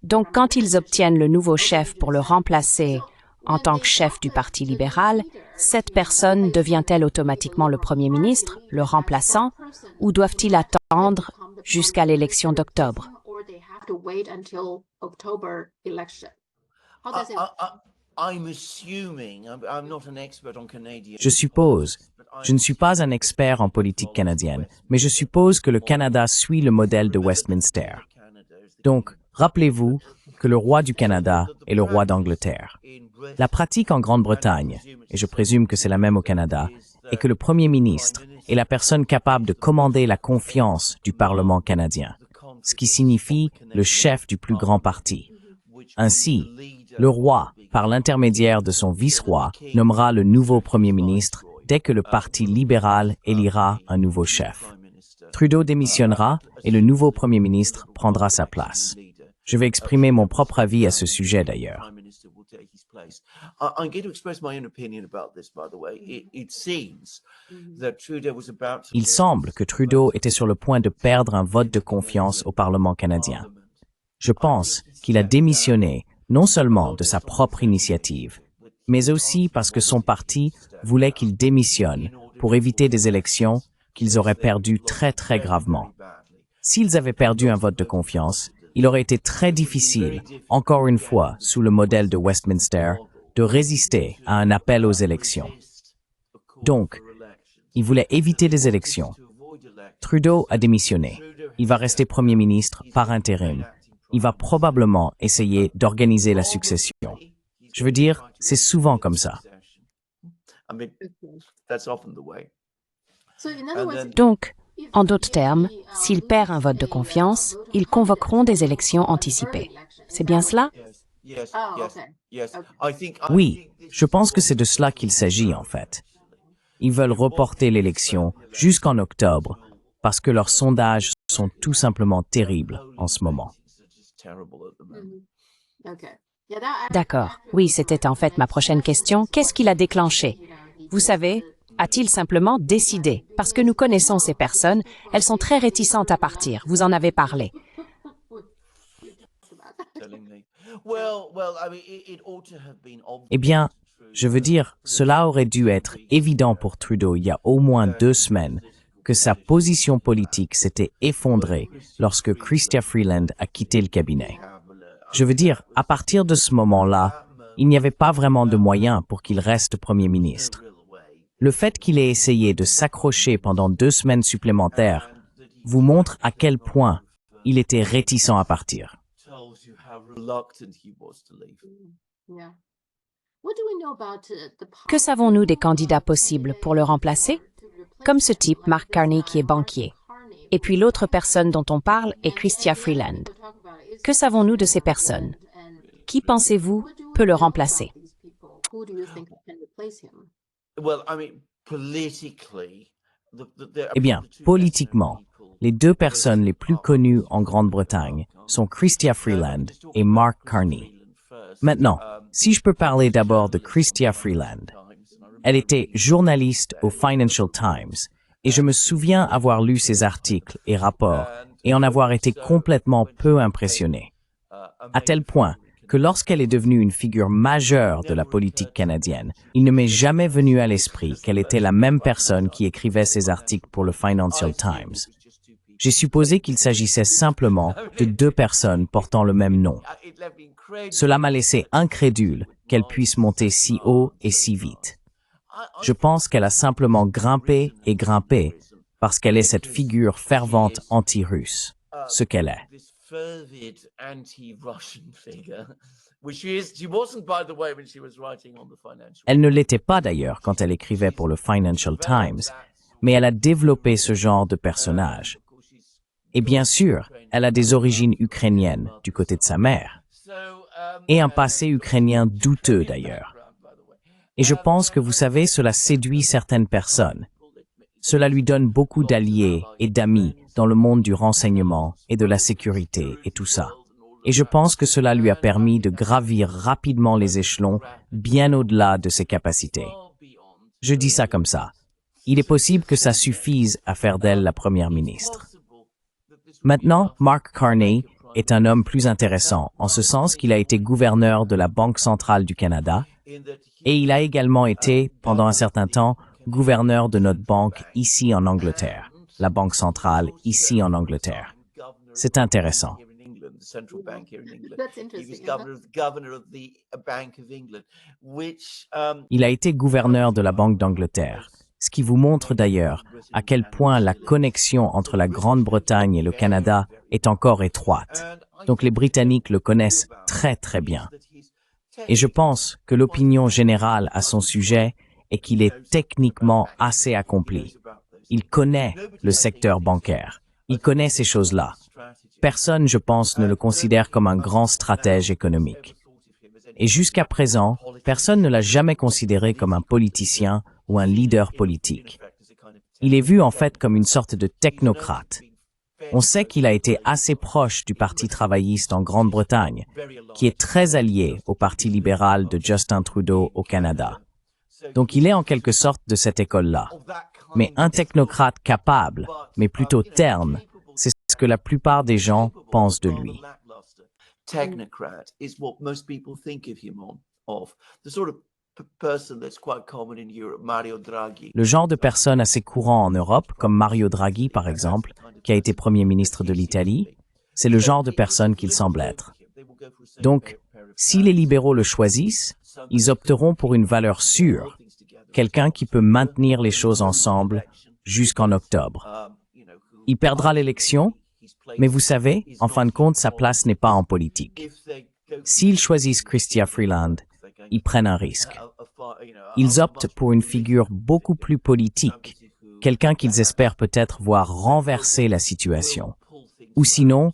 Donc, quand ils obtiennent le nouveau chef pour le remplacer en tant que chef du Parti libéral, cette personne devient-elle automatiquement le Premier ministre, le remplaçant, ou doivent-ils attendre jusqu'à l'élection d'octobre? Je suppose, je ne suis pas un expert en politique canadienne, mais je suppose que le Canada suit le modèle de Westminster. Donc, rappelez-vous que le roi du Canada est le roi d'Angleterre. La pratique en Grande-Bretagne, et je présume que c'est la même au Canada, est que le Premier ministre est la personne capable de commander la confiance du Parlement canadien, ce qui signifie le chef du plus grand parti. Ainsi, le roi, par l'intermédiaire de son vice-roi, nommera le nouveau Premier ministre dès que le Parti libéral élira un nouveau chef. Trudeau démissionnera et le nouveau Premier ministre prendra sa place. Je vais exprimer mon propre avis à ce sujet d'ailleurs. Il semble que Trudeau était sur le point de perdre un vote de confiance au Parlement canadien. Je pense qu'il a démissionné non seulement de sa propre initiative, mais aussi parce que son parti voulait qu'il démissionne pour éviter des élections qu'ils auraient perdues très très gravement. S'ils avaient perdu un vote de confiance, il aurait été très difficile, encore une fois sous le modèle de Westminster, de résister à un appel aux élections. Donc, il voulait éviter des élections. Trudeau a démissionné. Il va rester Premier ministre par intérim. Il va probablement essayer d'organiser la succession. Je veux dire, c'est souvent comme ça. Donc, en d'autres termes, s'il perd un vote de confiance, ils convoqueront des élections anticipées. C'est bien cela? Oui, je pense que c'est de cela qu'il s'agit en fait. Ils veulent reporter l'élection jusqu'en octobre parce que leurs sondages sont tout simplement terribles en ce moment. D'accord. Oui, c'était en fait ma prochaine question. Qu'est-ce qui l'a déclenché? Vous savez, a-t-il simplement décidé? Parce que nous connaissons ces personnes, elles sont très réticentes à partir. Vous en avez parlé. Eh bien, je veux dire, cela aurait dû être évident pour Trudeau il y a au moins 2 semaines que sa position politique s'était effondrée lorsque Chrystia Freeland a quitté le cabinet. Je veux dire, à partir de ce moment-là, il n'y avait pas vraiment de moyen pour qu'il reste Premier ministre. Le fait qu'il ait essayé de s'accrocher pendant 2 semaines supplémentaires vous montre à quel point il était réticent à partir. Que savons-nous des candidats possibles pour le remplacer? Comme ce type, Mark Carney, qui est banquier. Et puis l'autre personne dont on parle est Chrystia Freeland. Que savons-nous de ces personnes? Qui pensez-vous peut le remplacer? Eh bien, politiquement, les 2 personnes les plus connues en Grande-Bretagne sont Chrystia Freeland et Mark Carney. Maintenant, si je peux parler d'abord de Chrystia Freeland. Elle était journaliste au Financial Times et je me souviens avoir lu ses articles et rapports et en avoir été complètement peu impressionné. À tel point que lorsqu'elle est devenue une figure majeure de la politique canadienne, il ne m'est jamais venu à l'esprit qu'elle était la même personne qui écrivait ces articles pour le Financial Times. J'ai supposé qu'il s'agissait simplement de 2 personnes portant le même nom. Cela m'a laissé incrédule qu'elle puisse monter si haut et si vite. Je pense qu'elle a simplement grimpé et grimpé parce qu'elle est cette figure fervente anti-russe, ce qu'elle est. Elle ne l'était pas d'ailleurs quand elle écrivait pour le Financial Times, mais elle a développé ce genre de personnage. Et bien sûr, elle a des origines ukrainiennes du côté de sa mère, et un passé ukrainien douteux d'ailleurs. Et je pense que vous savez, cela séduit certaines personnes. Cela lui donne beaucoup d'alliés et d'amis dans le monde du renseignement et de la sécurité et tout ça. Et je pense que cela lui a permis de gravir rapidement les échelons bien au-delà de ses capacités. Je dis ça comme ça. Il est possible que ça suffise à faire d'elle la première ministre. Maintenant, Mark Carney est un homme plus intéressant, en ce sens qu'il a été gouverneur de la Banque centrale du Canada, et il a également été, pendant un certain temps, gouverneur de notre banque ici en Angleterre, la Banque centrale ici en Angleterre. C'est intéressant. Il a été gouverneur de la Banque d'Angleterre, ce qui vous montre d'ailleurs à quel point la connexion entre la Grande-Bretagne et le Canada est encore étroite. Donc les Britanniques le connaissent très très bien. Et je pense que l'opinion générale à son sujet est qu'il est techniquement assez accompli. Il connaît le secteur bancaire. Il connaît ces choses-là. Personne, je pense, ne le considère comme un grand stratège économique. Et jusqu'à présent, personne ne l'a jamais considéré comme un politicien ou un leader politique. Il est vu en fait comme une sorte de technocrate. On sait qu'il a été assez proche du Parti travailliste en Grande-Bretagne, qui est très allié au Parti libéral de Justin Trudeau au Canada. Donc il est en quelque sorte de cette école-là. Mais un technocrate capable, mais plutôt terne, c'est ce que la plupart des gens pensent de lui. Le genre de personne assez courant en Europe, comme Mario Draghi par exemple, qui a été Premier ministre de l'Italie, c'est le genre de personne qu'il semble être. Donc, si les libéraux le choisissent, ils opteront pour une valeur sûre, quelqu'un qui peut maintenir les choses ensemble jusqu'en octobre. Il perdra l'élection, mais vous savez, en fin de compte, sa place n'est pas en politique. S'ils choisissent Chrystia Freeland, ils prennent un risque. Ils optent pour une figure beaucoup plus politique, quelqu'un qu'ils espèrent peut-être voir renverser la situation, ou sinon,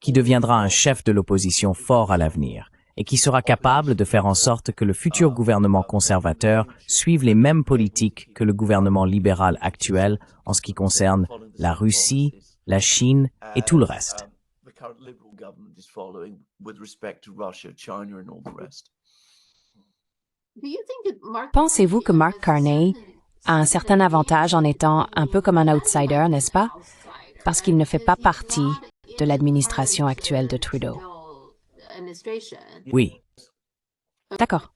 qui deviendra un chef de l'opposition fort à l'avenir, et qui sera capable de faire en sorte que le futur gouvernement conservateur suive les mêmes politiques que le gouvernement libéral actuel en ce qui concerne la Russie la Chine et tout le reste. The current Liberal government is following with respect to Russia, China, and all the rest. Pensez-vous que Mark Carney a un certain avantage en étant un peu comme un outsider, n'est-ce pas? Parce qu'il ne fait pas partie de l'administration actuelle de Trudeau. Oui, D'accord.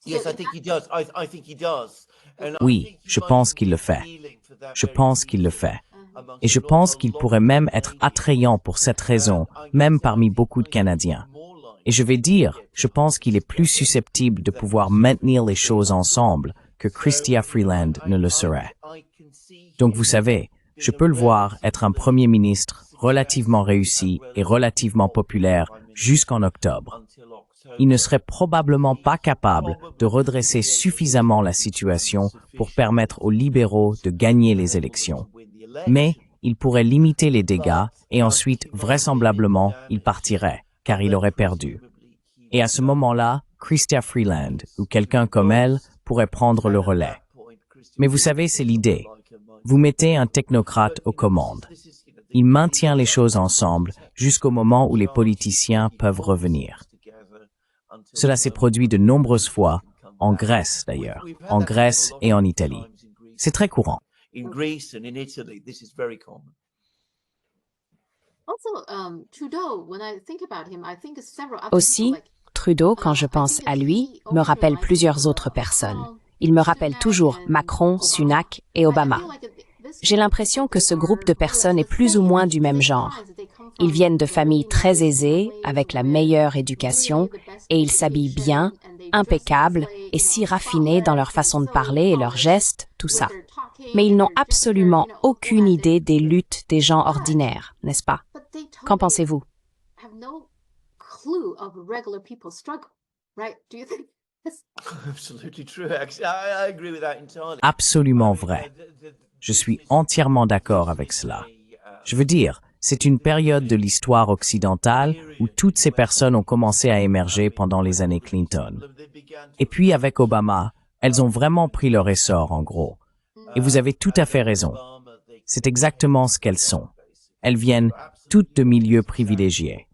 Yes, I think he does. I think he does. And I oui, think he je might pense be qu'il le fait. appealing for that Je very pense qu'il le reason fait. amongst Et je a lot- pense a qu'il lot pourrait of même être Canadians. attrayant pour cette raison, même parmi beaucoup de Canadiens. Et je vais dire, je pense qu'il est plus susceptible de pouvoir maintenir les choses ensemble que Chrystia Freeland ne le serait. Donc vous savez, je peux le voir être un premier ministre relativement réussi et relativement populaire jusqu'en octobre. Il ne serait probablement pas capable de redresser suffisamment la situation pour permettre aux libéraux de gagner les élections. Mais il pourrait limiter les dégâts et ensuite, vraisemblablement, il partirait, car il aurait perdu. Et à ce moment-là, Chrystia Freeland ou quelqu'un comme elle pourrait prendre le relais. Mais vous savez, c'est l'idée. Vous mettez un technocrate aux commandes. Il maintient les choses ensemble jusqu'au moment où les politiciens peuvent revenir. Cela s'est produit de nombreuses fois, en Grèce d'ailleurs, en Grèce et en Italie. C'est très courant. In Greece and in Italy, this is very common. Aussi, Trudeau, quand je pense à lui, me rappelle plusieurs autres personnes. Il me rappelle toujours Macron, Sunak et Obama. J'ai l'impression que ce groupe de personnes est plus ou moins du même genre. Ils viennent de familles très aisées, avec la meilleure éducation, et ils s'habillent bien, impeccables et si raffinés dans leur façon de parler et leurs gestes, tout ça. Mais ils n'ont absolument aucune idée des luttes des gens ordinaires, n'est-ce pas? Qu'en pensez-vous? Absolutely true. Actually, I agree with that entirely. Absolument vrai. Je suis entièrement d'accord avec cela. Je veux dire, c'est une période de l'histoire occidentale où toutes ces personnes ont commencé à émerger pendant les années Clinton. Et puis avec Obama, elles ont vraiment pris leur essor en gros. Et vous avez tout à fait raison. C'est exactement ce qu'elles sont. Elles viennent toutes de milieux privilégiés.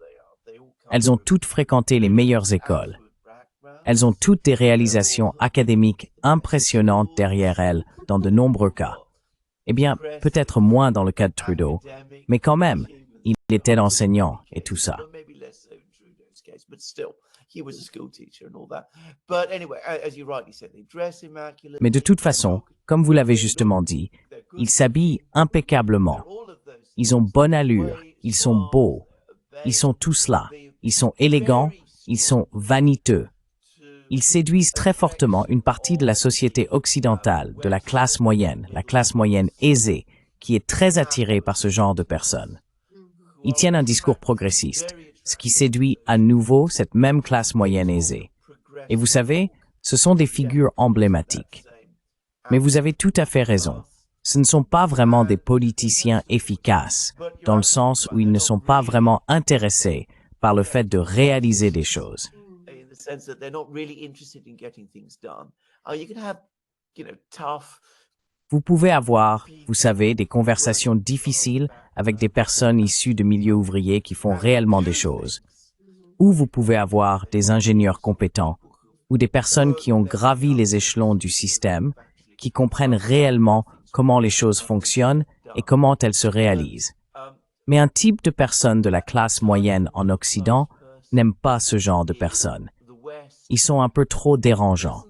Elles ont toutes fréquenté les meilleures écoles. Elles ont toutes des réalisations académiques impressionnantes derrière elles dans de nombreux cas. Eh bien, peut-être moins dans le cas de Trudeau, mais quand même, il était enseignant et tout ça. Mais de toute façon, comme vous l'avez justement dit, ils s'habillent impeccablement. Ils ont bonne allure, ils sont beaux, ils sont tous là, ils sont élégants, ils sont vaniteux. Ils séduisent très fortement une partie de la société occidentale, de la classe moyenne aisée, qui est très attirée par ce genre de personnes. Ils tiennent un discours progressiste, ce qui séduit à nouveau cette même classe moyenne aisée. Et vous savez, ce sont des figures emblématiques. Mais vous avez tout à fait raison. Ce ne sont pas vraiment des politiciens efficaces, dans le sens où ils ne sont pas vraiment intéressés par le fait de réaliser des choses. Sense that they're not really interested in getting things done. You can have, tough. Vous pouvez avoir, vous savez, des conversations difficiles avec des personnes issues de milieux ouvriers qui font réellement des choses. Ou vous pouvez avoir des ingénieurs compétents, ou des personnes qui ont gravi les échelons du système, qui comprennent réellement comment les choses fonctionnent et comment elles se réalisent. Mais un type de personne de la classe moyenne en Occident n'aime pas ce genre de personnes. Ils sont un peu trop dérangeants.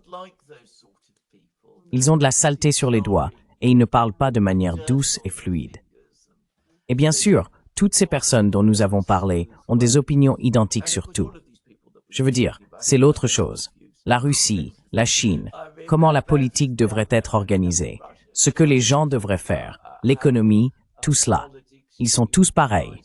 Ils ont de la saleté sur les doigts et ils ne parlent pas de manière douce et fluide. Et bien sûr, toutes ces personnes dont nous avons parlé ont des opinions identiques sur tout. Je veux dire, c'est l'autre chose. La Russie, la Chine, comment la politique devrait être organisée, ce que les gens devraient faire, l'économie, tout cela. Ils sont tous pareils.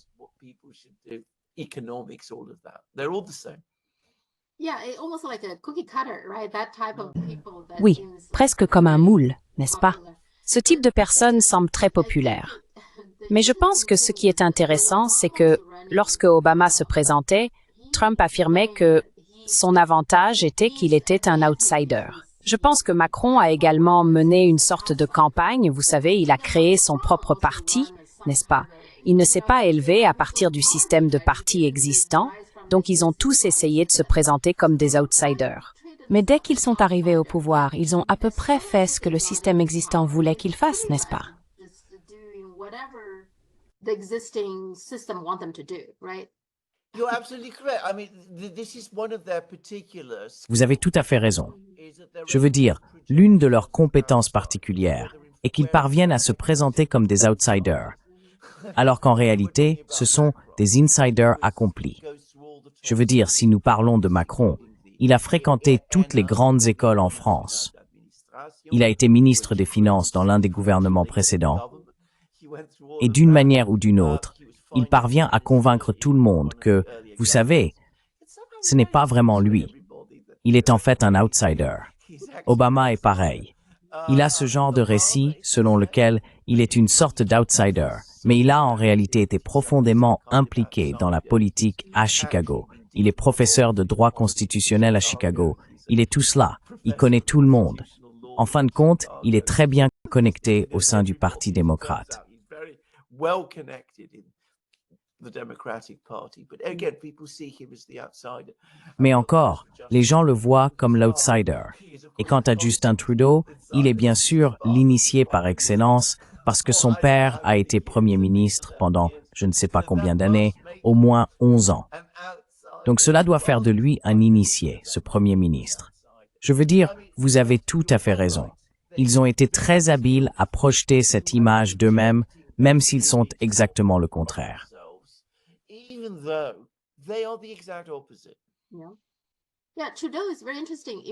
Oui, presque comme un moule, n'est-ce pas? Ce type de personne semble très populaire. Mais je pense que ce qui est intéressant, c'est que lorsque Obama se présentait, Trump affirmait que son avantage était qu'il était un outsider. Je pense que Macron a également mené une sorte de campagne, vous savez, il a créé son propre parti, n'est-ce pas? Il ne s'est pas élevé à partir du système de partis existant, donc ils ont tous essayé de se présenter comme des outsiders. Mais dès qu'ils sont arrivés au pouvoir, ils ont à peu près fait ce que le système existant voulait qu'ils fassent, n'est-ce pas? You're absolutely correct. I mean, this is one of their particular. Vous avez tout à fait raison. Je veux dire, l'une de leurs compétences particulières est qu'ils parviennent à se présenter comme des outsiders, alors qu'en réalité, ce sont des insiders accomplis. Je veux dire, si nous parlons de Macron, il a fréquenté toutes les grandes écoles en France. Il a été ministre des Finances dans l'un des gouvernements précédents. Et d'une manière ou d'une autre, il parvient à convaincre tout le monde que, vous savez, ce n'est pas vraiment lui. Il est en fait un outsider. Obama est pareil. Il a ce genre de récit selon lequel il est une sorte d'outsider, mais il a en réalité été profondément impliqué dans la politique à Chicago. Il est professeur de droit constitutionnel à Chicago. Il est tout cela. Il connaît tout le monde. En fin de compte, il est très bien connecté au sein du Parti démocrate. Mais encore, les gens le voient comme l'outsider. Et quant à Justin Trudeau, il est bien sûr l'initié par excellence parce que son père a été Premier ministre pendant je ne sais pas combien d'années, au moins 11 ans. Donc cela doit faire de lui un initié, ce Premier ministre. Je veux dire, vous avez tout à fait raison. Ils ont été très habiles à projeter cette image d'eux-mêmes, même s'ils sont exactement le contraire.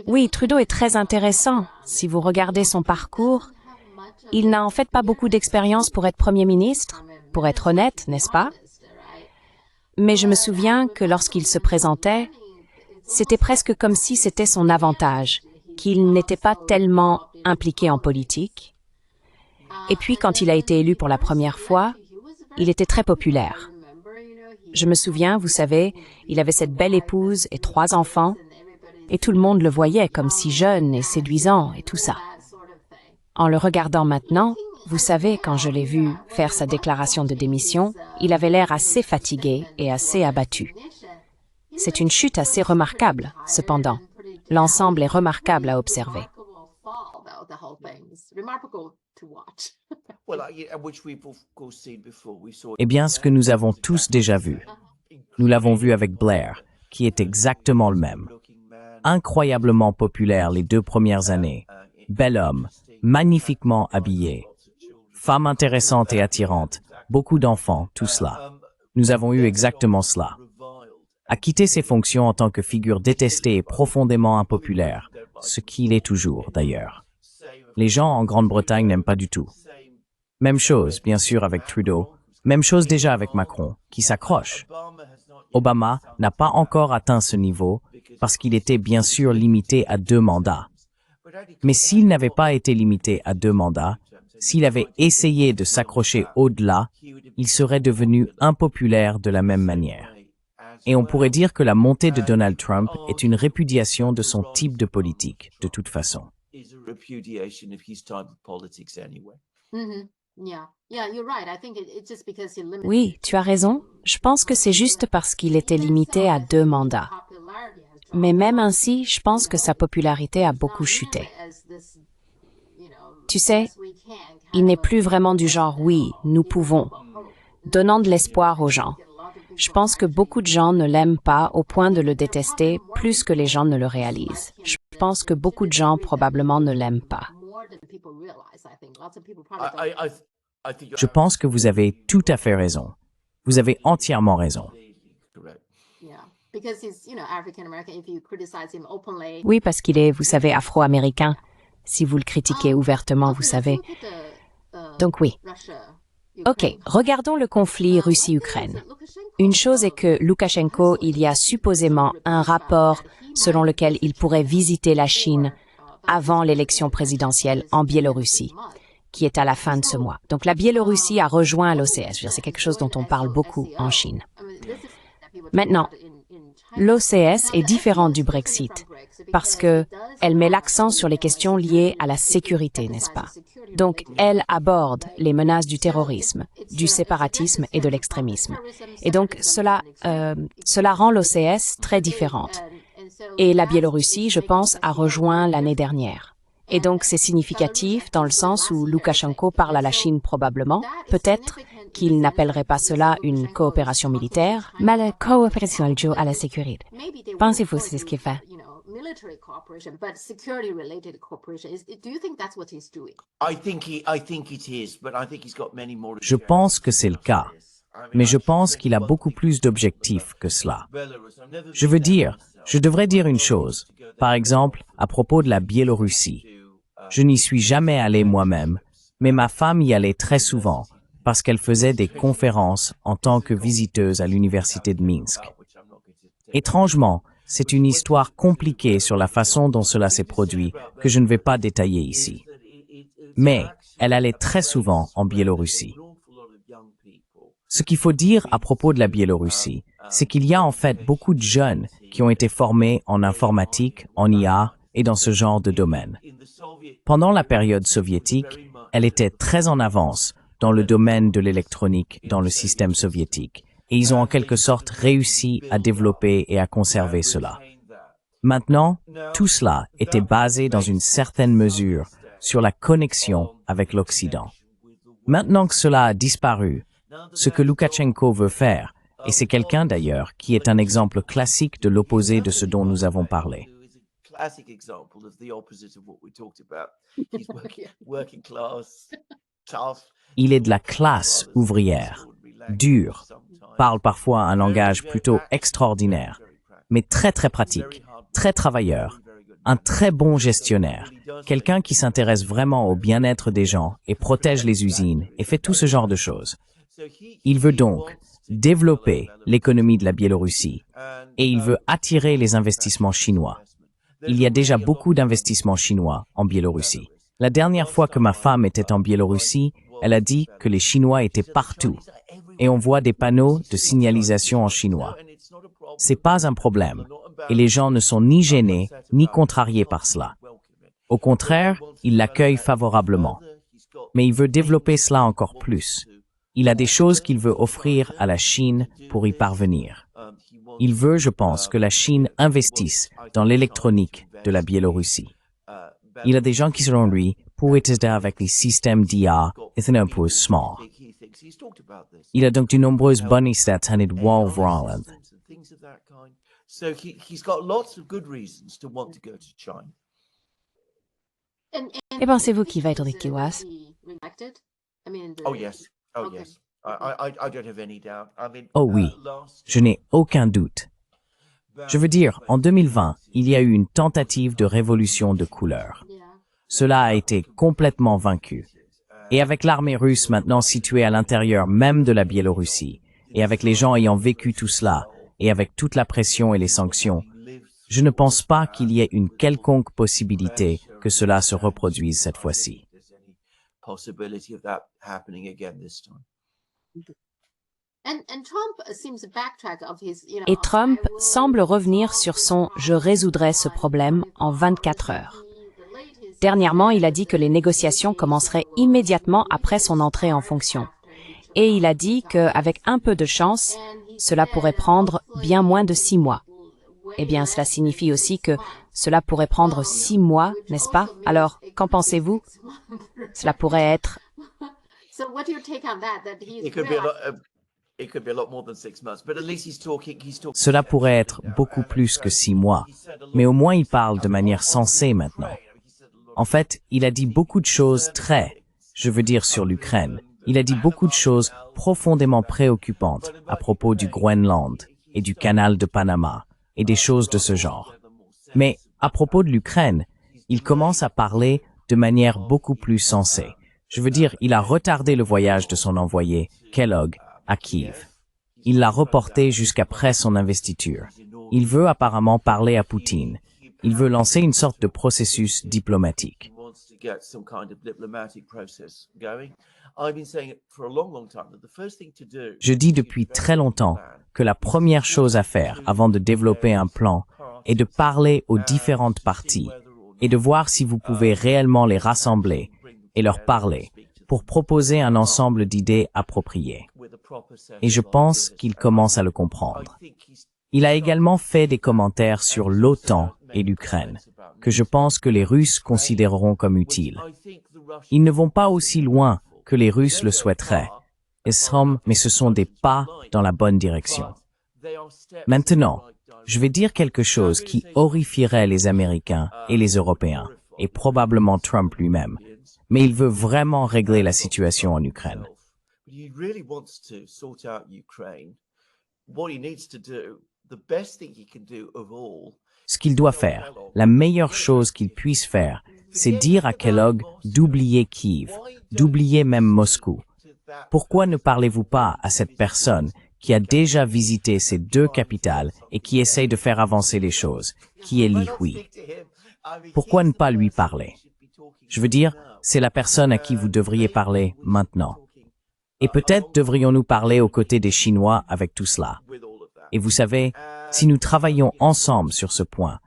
Oui, Trudeau est très intéressant. Si vous regardez son parcours, il n'a en fait pas beaucoup d'expérience pour être Premier ministre, pour être honnête, n'est-ce pas? Mais je me souviens que lorsqu'il se présentait, c'était presque comme si c'était son avantage, qu'il n'était pas tellement impliqué en politique. Et puis, quand il a été élu pour la première fois, il était très populaire. Je me souviens, vous savez, il avait cette belle épouse et 3 enfants, et tout le monde le voyait comme si jeune et séduisant et tout ça. En le regardant maintenant, vous savez, quand je l'ai vu faire sa déclaration de démission, il avait l'air assez fatigué et assez abattu. C'est une chute assez remarquable, cependant. L'ensemble est remarquable à observer. Eh bien, ce que nous avons tous déjà vu. Nous l'avons vu avec Blair, qui est exactement le même. Incroyablement populaire les 2 premières années. Bel homme, magnifiquement habillé. Femme intéressante et attirante, beaucoup d'enfants, tout cela. Nous avons eu exactement cela. A quitté ses fonctions en tant que figure détestée et profondément impopulaire, ce qu'il est toujours d'ailleurs. Les gens en Grande-Bretagne n'aiment pas du tout. Même chose, bien sûr, avec Trudeau. Même chose déjà avec Macron, qui s'accroche. Obama n'a pas encore atteint ce niveau parce qu'il était bien sûr limité à 2 mandats. Mais s'il n'avait pas été limité à 2 mandats, s'il avait essayé de s'accrocher au-delà, il serait devenu impopulaire de la même manière. Et on pourrait dire que la montée de Donald Trump est une répudiation de son type de politique, de toute façon. Oui, tu as raison. Je pense que c'est juste parce qu'il était limité à 2 mandats. Mais même ainsi, je pense que sa popularité a beaucoup chuté. Tu sais, il n'est plus vraiment du genre « oui, nous pouvons », donnant de l'espoir aux gens. Je pense que beaucoup de gens ne l'aiment pas au point de le détester plus que les gens ne le réalisent. Je pense que beaucoup de gens probablement ne l'aiment pas. Je pense que vous avez tout à fait raison. Vous avez entièrement raison. Oui, parce qu'il est, vous savez, afro-américain. Si vous le critiquez ouvertement, vous savez. Donc oui. OK, regardons le conflit Russie-Ukraine. Une chose est que Loukachenko, il y a supposément un rapport selon lequel il pourrait visiter la Chine avant l'élection présidentielle en Biélorussie, qui est à la fin de ce mois. Donc la Biélorussie a rejoint l'OCS. C'est quelque chose dont on parle beaucoup en Chine. Maintenant, L'OCS est différente du Brexit parce que elle met l'accent sur les questions liées à la sécurité, n'est-ce pas? Donc, elle aborde les menaces du terrorisme, du séparatisme et de l'extrémisme. Et donc, cela rend l'OCS très différente. Et la Biélorussie, je pense, a rejoint l'année dernière. Et donc, c'est significatif dans le sens où Loukachenko parle à la Chine probablement, peut-être qu'il n'appellerait pas cela une coopération militaire, mais la coopération à la sécurité. Pensez-vous que c'est ce qu'il fait? Military cooperation, but security-related cooperation. Do you think that's what he's doing? I think it is, but I think he's got many more. Je pense que c'est le cas, mais je pense qu'il a beaucoup plus d'objectifs que cela. Je veux dire, je devrais dire une chose, par exemple, à propos de la Biélorussie. Je n'y suis jamais allé moi-même, mais ma femme y allait très souvent, parce qu'elle faisait des conférences en tant que visiteuse à l'université de Minsk. Étrangement, c'est une histoire compliquée sur la façon dont cela s'est produit, que je ne vais pas détailler ici. Mais elle allait très souvent en Biélorussie. Ce qu'il faut dire à propos de la Biélorussie, c'est qu'il y a en fait beaucoup de jeunes qui ont été formés en informatique, en IA et dans ce genre de domaine. Pendant la période soviétique, elle était très en avance dans le domaine de l'électronique dans le système soviétique. Et ils ont en quelque sorte réussi à développer et à conserver cela. Maintenant, tout cela était basé dans une certaine mesure sur la connexion avec l'Occident. Maintenant que cela a disparu, ce que Loukachenko veut faire, et c'est quelqu'un d'ailleurs qui est un exemple classique de l'opposé de ce dont nous avons parlé. Il est de la classe ouvrière, dur, parle parfois un langage plutôt extraordinaire, mais très pratique, très travailleur, un très bon gestionnaire, quelqu'un qui s'intéresse vraiment au bien-être des gens et protège les usines et fait tout ce genre de choses. Il veut donc développer l'économie de la Biélorussie et il veut attirer les investissements chinois. Il y a déjà beaucoup d'investissements chinois en Biélorussie. La dernière fois que ma femme était en Biélorussie, elle a dit que les Chinois étaient partout. Et on voit des panneaux de signalisation en chinois. C'est pas un problème, et les gens ne sont ni gênés, ni contrariés par cela. Au contraire, ils l'accueillent favorablement. Mais il veut développer cela encore plus. Il a des choses qu'il veut offrir à la Chine pour y parvenir. Il veut, je pense, que la Chine investisse dans l'électronique de la Biélorussie. Il a des gens qui, selon lui, pourraient aider avec les systèmes d'IA et un peu small. Il a donc de nombreuses bonnes stats à Wolverhampton. So he's got lots of good reasons to want to go to China. Et pensez-vous qu'il va être Kiwas? Oh yes, oh yes. I don't have any doubt. I mean, Oh oui, je n'ai aucun doute. Je veux dire, en 2020, il y a eu une tentative de révolution de couleur. Cela a été complètement vaincu. Et avec l'armée russe maintenant située à l'intérieur même de la Biélorussie, et avec les gens ayant vécu tout cela, et avec toute la pression et les sanctions, je ne pense pas qu'il y ait une quelconque possibilité que cela se reproduise cette fois-ci. Et Trump semble revenir sur son « je résoudrai ce problème en 24 heures ». Dernièrement, il a dit que les négociations commenceraient immédiatement après son entrée en fonction. Et il a dit qu'avec un peu de chance, cela pourrait prendre bien moins de 6 mois. Eh bien, cela signifie aussi que cela pourrait prendre 6 mois, n'est-ce pas? Alors, qu'en pensez-vous? Cela pourrait être... Cela pourrait être beaucoup plus que 6 mois, mais au moins il parle de manière sensée maintenant. En fait, il a dit beaucoup de choses sur l'Ukraine. Il a dit beaucoup de choses profondément préoccupantes à propos du Groenland et du canal de Panama et des choses de ce genre. Mais à propos de l'Ukraine, il commence à parler de manière beaucoup plus sensée. Je veux dire, il a retardé le voyage de son envoyé, Kellogg, à Kiev. Il l'a reporté jusqu'après son investiture. Il veut apparemment parler à Poutine. Il veut lancer une sorte de processus diplomatique. get some kind of diplomatic process going. I've been saying it for a long, long time that the first thing to do. Je dis depuis très longtemps que la première chose à faire avant de développer un plan est de parler aux différentes parties et de voir si vous pouvez réellement les rassembler et leur parler pour proposer un ensemble d'idées appropriées. Et je pense qu'il commence à le comprendre. Il a également fait des commentaires sur l'OTAN et l'Ukraine, que je pense que les Russes considéreront comme utiles. Ils ne vont pas aussi loin que les Russes le souhaiteraient, mais ce sont des pas dans la bonne direction. Maintenant, je vais dire quelque chose qui horrifierait les Américains et les Européens, et probablement Trump lui-même, mais il veut vraiment régler la situation en Ukraine. Ce qu'il doit faire, la meilleure chose qu'il puisse faire, c'est dire à Kellogg d'oublier Kiev, d'oublier même Moscou. Pourquoi ne parlez-vous pas à cette personne qui a déjà visité ces deux capitales et qui essaye de faire avancer les choses, qui est Li Hui? Pourquoi ne pas lui parler? Je veux dire, c'est la personne à qui vous devriez parler maintenant. Et peut-être devrions-nous parler aux côtés des Chinois avec tout cela. Et vous savez, si nous travaillons ensemble sur ce point,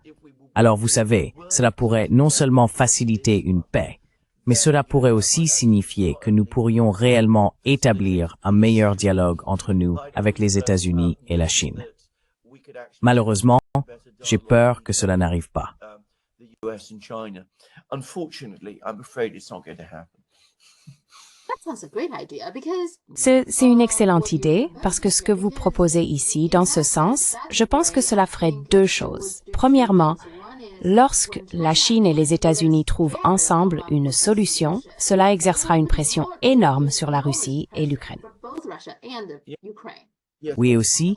alors vous savez, cela pourrait non seulement faciliter une paix, mais cela pourrait aussi signifier que nous pourrions réellement établir un meilleur dialogue entre nous avec les États-Unis et la Chine. Malheureusement, j'ai peur que cela n'arrive pas. C'est une excellente idée parce que ce que vous proposez ici, dans ce sens, je pense que cela ferait deux choses. Premièrement, lorsque la Chine et les États-Unis trouvent ensemble une solution, cela exercera une pression énorme sur la Russie et l'Ukraine. Oui aussi,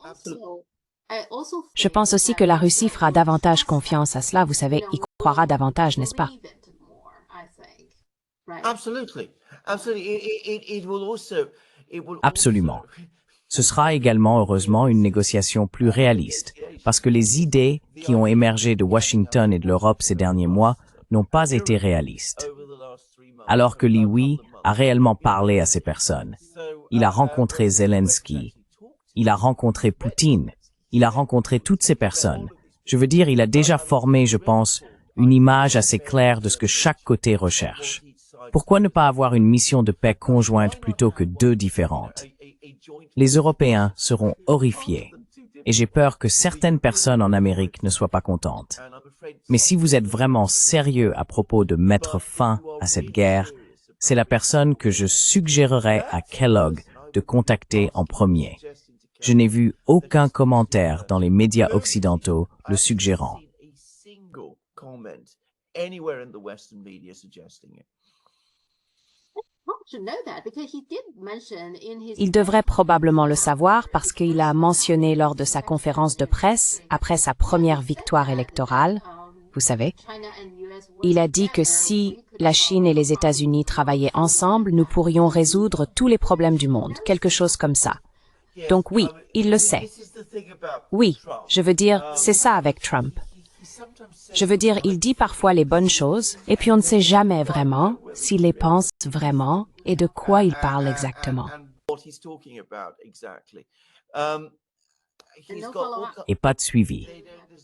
je pense aussi que la Russie fera davantage confiance à cela, vous savez, y croira davantage, n'est-ce pas? absolument. Ce sera également, heureusement, une négociation plus réaliste, parce que les idées qui ont émergé de Washington et de l'Europe ces derniers mois n'ont pas été réalistes. Alors que Li Hui a réellement parlé à ces personnes. Il a rencontré Zelensky, il a rencontré Poutine, il a rencontré toutes ces personnes. Je veux dire, il a déjà formé, je pense, une image assez claire de ce que chaque côté recherche. Pourquoi ne pas avoir une mission de paix conjointe plutôt que deux différentes? Les Européens seront horrifiés, et j'ai peur que certaines personnes en Amérique ne soient pas contentes. Mais si vous êtes vraiment sérieux à propos de mettre fin à cette guerre, c'est la personne que je suggérerais à Kellogg de contacter en premier. Je n'ai vu aucun commentaire dans les médias occidentaux le suggérant. Il devrait probablement le savoir parce qu'il a mentionné lors de sa conférence de presse, après sa première victoire électorale, vous savez, il a dit que si la Chine et les États-Unis travaillaient ensemble, nous pourrions résoudre tous les problèmes du monde, quelque chose comme ça. Donc oui, il le sait. Oui, je veux dire, c'est ça avec Trump. Je veux dire, il dit parfois les bonnes choses, et puis on ne sait jamais vraiment s'il les pense vraiment et de quoi il parle exactement. Et pas de suivi.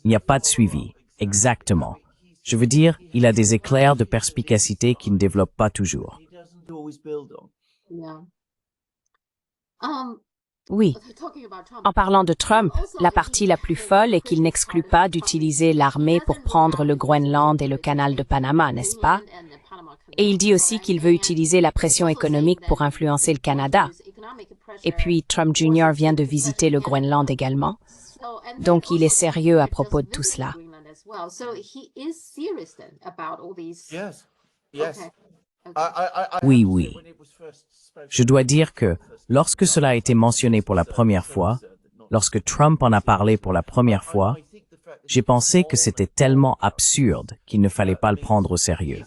Il n'y a pas de suivi. Exactement. Je veux dire, il a des éclairs de perspicacité qu'il ne développe pas toujours. Oui. En parlant de Trump, la partie la plus folle est qu'il n'exclut pas d'utiliser l'armée pour prendre le Groenland et le canal de Panama, n'est-ce pas? Et il dit aussi qu'il veut utiliser la pression économique pour influencer le Canada. Et puis Trump Jr. vient de visiter le Groenland également. Donc il est sérieux à propos de tout cela. Oui, oui. Je dois dire que, lorsque cela a été mentionné pour la première fois, lorsque Trump en a parlé pour la première fois, j'ai pensé que c'était tellement absurde qu'il ne fallait pas le prendre au sérieux.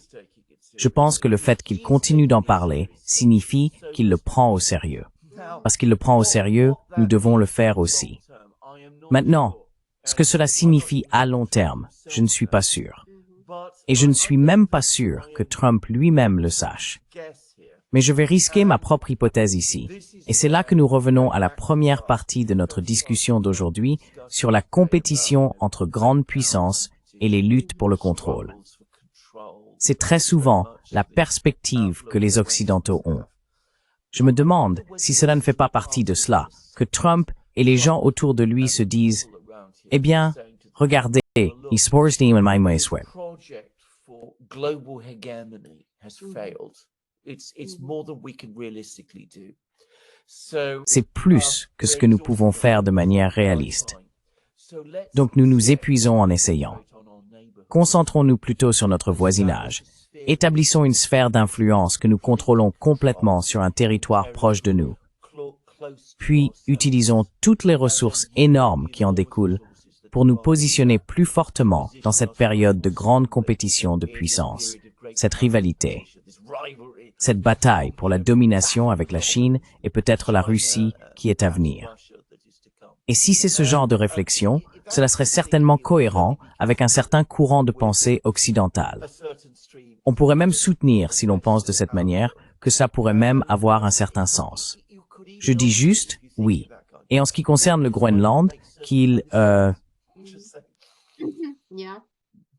Je pense que le fait qu'il continue d'en parler signifie qu'il le prend au sérieux. Parce qu'il le prend au sérieux, nous devons le faire aussi. Maintenant, ce que cela signifie à long terme, je ne suis pas sûr. Et je ne suis même pas sûr que Trump lui-même le sache. Mais je vais risquer ma propre hypothèse ici. Et c'est là que nous revenons à la première partie de notre discussion d'aujourd'hui sur la compétition entre grandes puissances et les luttes pour le contrôle. C'est très souvent la perspective que les Occidentaux ont. Je me demande si cela ne fait pas partie de cela, que Trump et les gens autour de lui se disent « Eh bien, regardez, il se porte in my way. » C'est plus que ce que nous pouvons faire de manière réaliste. Donc nous nous épuisons en essayant. Concentrons-nous plutôt sur notre voisinage. Établissons une sphère d'influence que nous contrôlons complètement sur un territoire proche de nous. Puis utilisons toutes les ressources énormes qui en découlent pour nous positionner plus fortement dans cette période de grande compétition de puissance, cette rivalité, cette bataille pour la domination avec la Chine et peut-être la Russie qui est à venir. Et si c'est ce genre de réflexion, cela serait certainement cohérent avec un certain courant de pensée occidental. On pourrait même soutenir, si l'on pense de cette manière, que ça pourrait même avoir un certain sens. Je dis juste oui. Et en ce qui concerne le Groenland, qu'il... Yeah.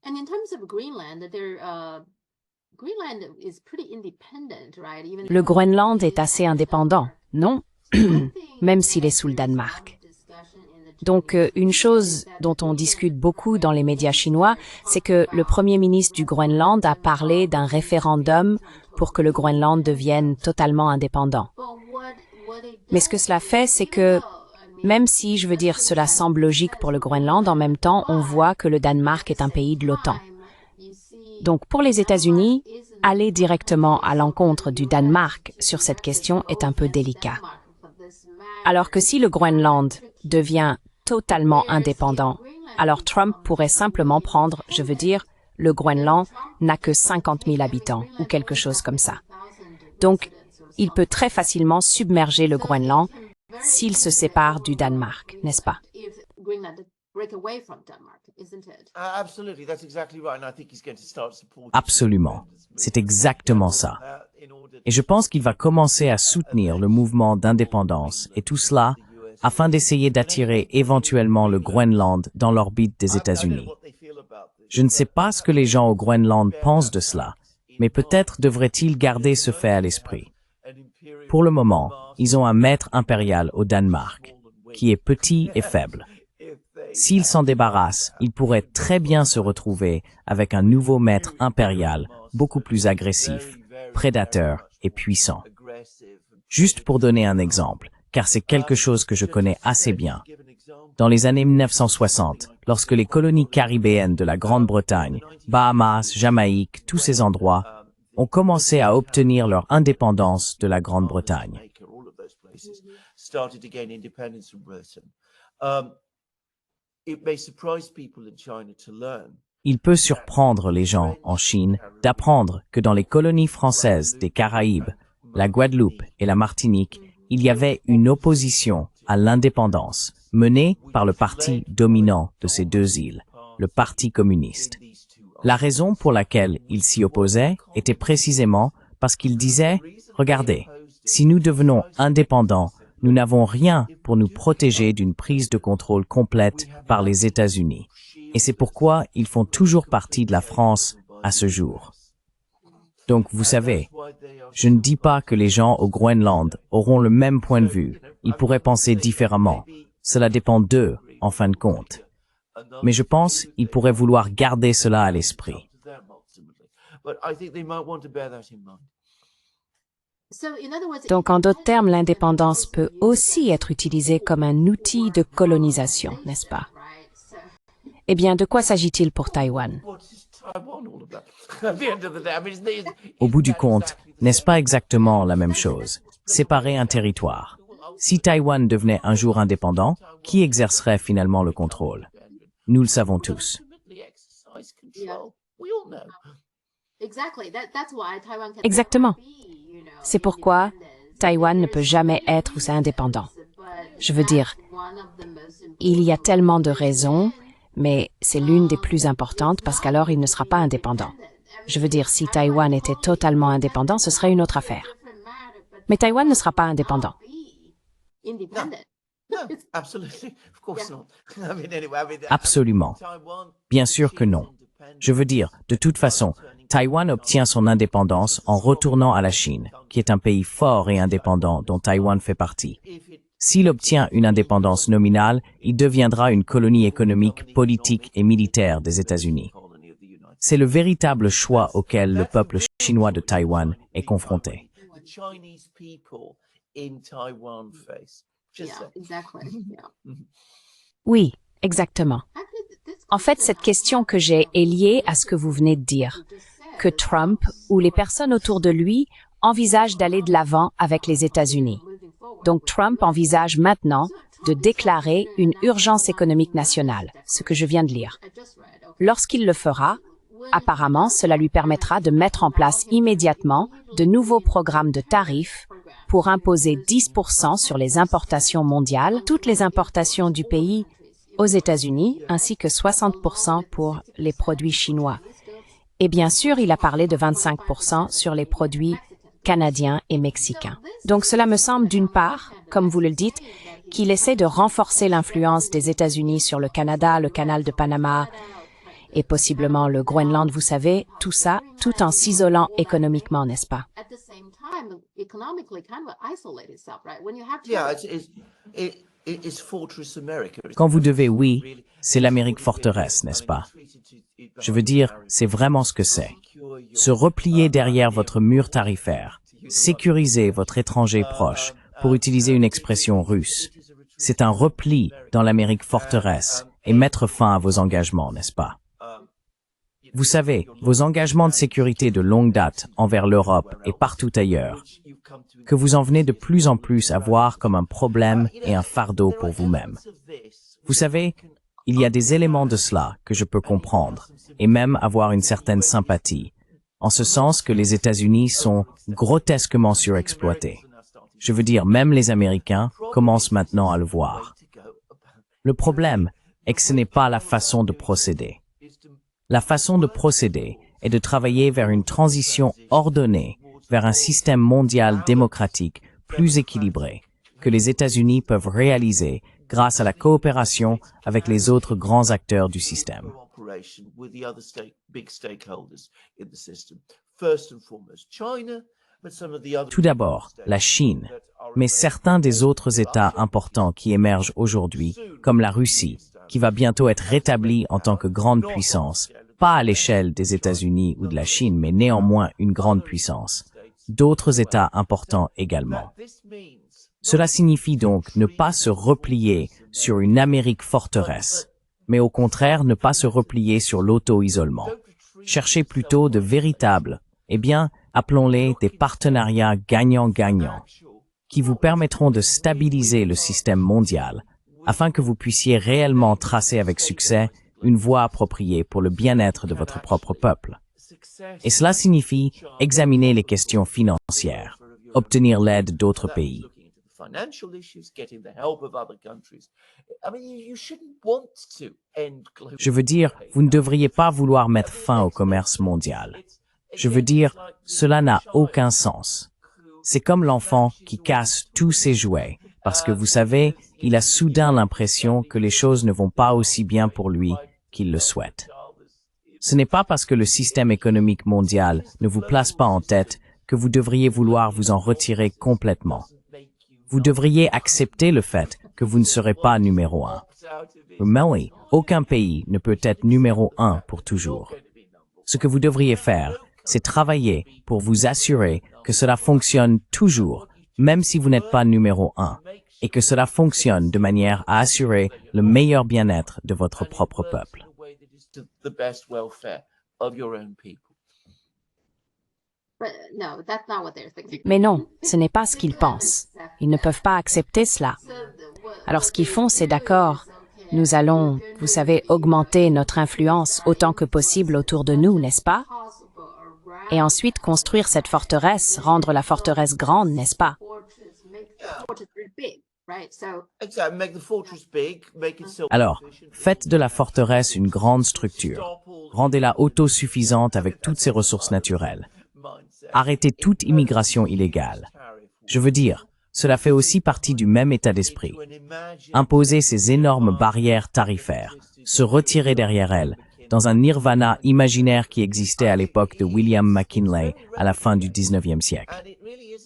And in terms of Greenland, Greenland is pretty independent, right? Le Groenland est assez indépendant, non? Même s'il est sous le Danemark. Donc, une chose dont on discute beaucoup dans les médias chinois, c'est que le Premier ministre du Groenland a parlé d'un référendum pour que le Groenland devienne totalement indépendant. Mais ce que cela fait, c'est que, même si, je veux dire, cela semble logique pour le Groenland, en même temps, on voit que le Danemark est un pays de l'OTAN. Donc, pour les États-Unis, aller directement à l'encontre du Danemark sur cette question est un peu délicat. Alors que si le Groenland devient totalement indépendant, alors Trump pourrait simplement prendre, je veux dire, le Groenland n'a que 50 000 habitants ou quelque chose comme ça. Donc, il peut très facilement submerger le Groenland s'il se sépare du Danemark, n'est-ce pas? Absolument. C'est exactement ça. Et je pense qu'il va commencer à soutenir le mouvement d'indépendance et tout cela afin d'essayer d'attirer éventuellement le Groenland dans l'orbite des États-Unis. Je ne sais pas ce que les gens au Groenland pensent de cela, mais peut-être devraient-ils garder ce fait à l'esprit. Pour le moment, ils ont un maître impérial au Danemark, qui est petit et faible. S'ils s'en débarrassent, ils pourraient très bien se retrouver avec un nouveau maître impérial, beaucoup plus agressif, prédateur et puissant. Juste pour donner un exemple, car c'est quelque chose que je connais assez bien. Dans les années 1960, lorsque les colonies caribéennes de la Grande-Bretagne, Bahamas, Jamaïque, tous ces endroits, ont commencé à obtenir leur indépendance de la Grande-Bretagne. Il peut surprendre les gens en Chine d'apprendre que dans les colonies françaises des Caraïbes, la Guadeloupe et la Martinique, il y avait une opposition à l'indépendance menée par le parti dominant de ces deux îles, le Parti communiste. La raison pour laquelle il s'y opposait était précisément parce qu'il disait « Regardez, si nous devenons indépendants, nous n'avons rien pour nous protéger d'une prise de contrôle complète par les États-Unis. Et c'est pourquoi ils font toujours partie de la France à ce jour. » Donc, vous savez, je ne dis pas que les gens au Groenland auront le même point de vue. Ils pourraient penser différemment. Cela dépend d'eux, en fin de compte. Mais je pense qu'ils pourraient vouloir garder cela à l'esprit. Donc, en d'autres termes, l'indépendance peut aussi être utilisée comme un outil de colonisation, n'est-ce pas? Eh bien, de quoi s'agit-il pour Taïwan? Au bout du compte, n'est-ce pas exactement la même chose? Séparer un territoire. Si Taïwan devenait un jour indépendant, qui exercerait finalement le contrôle? Nous le savons tous. Exactement. C'est pourquoi Taïwan ne peut jamais être ou c'est indépendant. Je veux dire, il y a tellement de raisons, mais c'est l'une des plus importantes parce qu'alors il ne sera pas indépendant. Je veux dire, si Taïwan était totalement indépendant, ce serait une autre affaire. Mais Taïwan ne sera pas indépendant. Independent. No, absolutely. Of course not. Anyway, Absolument. Bien sûr que non. Je veux dire, de toute façon, Taïwan obtient son indépendance en retournant à la Chine, qui est un pays fort et indépendant dont Taïwan fait partie. S'il obtient une indépendance nominale, il deviendra une colonie économique, politique et militaire des États-Unis. C'est le véritable choix auquel le peuple chinois de Taïwan est confronté. The Chinese people in Taiwan face. Just Yeah, saying. exactly. Yeah. Oui, exactement. En fait, cette question que j'ai est liée à ce que vous venez de dire, que Trump ou les personnes autour de lui envisagent d'aller de l'avant avec les États-Unis. Donc Trump envisage maintenant de déclarer une urgence économique nationale, ce que je viens de lire. Lorsqu'il le fera, apparemment, cela lui permettra de mettre en place immédiatement de nouveaux programmes de tarifs pour imposer 10% sur les importations mondiales, toutes les importations du pays aux États-Unis, ainsi que 60% pour les produits chinois. Et bien sûr, il a parlé de 25% sur les produits canadiens et mexicains. Donc cela me semble d'une part, comme vous le dites, qu'il essaie de renforcer l'influence des États-Unis sur le Canada, le canal de Panama et possiblement le Groenland, vous savez, tout ça, tout en s'isolant économiquement, n'est-ce pas? At the same time, economically kind of isolate itself, right? When you have to Yeah, it's Fortress America. Quand vous devez, oui, c'est l'Amérique forteresse, n'est-ce pas? Je veux dire, c'est vraiment ce que c'est. Se replier derrière votre mur tarifaire, sécuriser votre étranger proche, pour utiliser une expression russe. C'est un repli dans l'Amérique forteresse et mettre fin à vos engagements, n'est-ce pas? Vous savez, vos engagements de sécurité de longue date envers l'Europe et partout ailleurs, que vous en venez de plus en plus à voir comme un problème et un fardeau pour vous-même. Vous savez, il y a des éléments de cela que je peux comprendre et même avoir une certaine sympathie, en ce sens que les États-Unis sont grotesquement surexploités. Je veux dire, même les Américains commencent maintenant à le voir. Le problème est que ce n'est pas la façon de procéder. La façon de procéder est de travailler vers une transition ordonnée, vers un système mondial démocratique plus équilibré, que les États-Unis peuvent réaliser grâce à la coopération avec les autres grands acteurs du système. Cooperation with the other big stakeholders in the system. First and foremost, China, but some of the other. Tout d'abord, la Chine, mais certains des autres États importants qui émergent aujourd'hui, comme la Russie, qui va bientôt être rétablie en tant que grande puissance, pas à l'échelle des États-Unis ou de la Chine, mais néanmoins une grande puissance. D'autres États importants également. Cela signifie donc ne pas se replier sur une Amérique forteresse, mais au contraire ne pas se replier sur l'auto-isolement. Cherchez plutôt de véritables, appelons-les des partenariats gagnant-gagnant, qui vous permettront de stabiliser le système mondial, afin que vous puissiez réellement tracer avec succès une voie appropriée pour le bien-être de votre propre peuple. Et cela signifie examiner les questions financières, obtenir l'aide d'autres pays. Financial issues, getting the help of other countries. I mean, you shouldn't want to end global. Je veux dire, vous ne devriez pas vouloir mettre fin au commerce mondial. Je veux dire, cela n'a aucun sens. C'est comme l'enfant qui casse tous ses jouets, parce que vous savez, il a soudain l'impression que les choses ne vont pas aussi bien pour lui qu'il le souhaite. Ce n'est pas parce que le système économique mondial ne vous place pas en tête que vous devriez vouloir vous en retirer complètement. Vous devriez accepter le fait que vous ne serez pas numéro 1. Mais oui, aucun pays ne peut être numéro 1 pour toujours. Ce que vous devriez faire, c'est travailler pour vous assurer que cela fonctionne toujours, même si vous n'êtes pas numéro 1, et que cela fonctionne de manière à assurer le meilleur bien-être de votre propre peuple. The best welfare of your own people. But no, that's not what they're thinking. Mais non, ce n'est pas ce qu'ils pensent. Ils ne peuvent pas accepter cela. Alors ce qu'ils font, c'est d'accord. Nous allons, vous savez, augmenter notre influence autant que possible autour de nous, n'est-ce pas? Et ensuite construire cette forteresse, rendre la forteresse grande, n'est-ce pas? right? So Exactly. Make the fortress big, make it Alors, self-sufficient. faites de la forteresse une grande structure. Rendez-la autosuffisante avec toutes ses ressources naturelles. Arrêtez toute immigration illégale. Je veux dire, cela fait aussi partie du même état d'esprit. Imposer ces énormes barrières tarifaires, se retirer derrière elles, dans un nirvana imaginaire qui existait à l'époque de William McKinley à la fin du 19e siècle.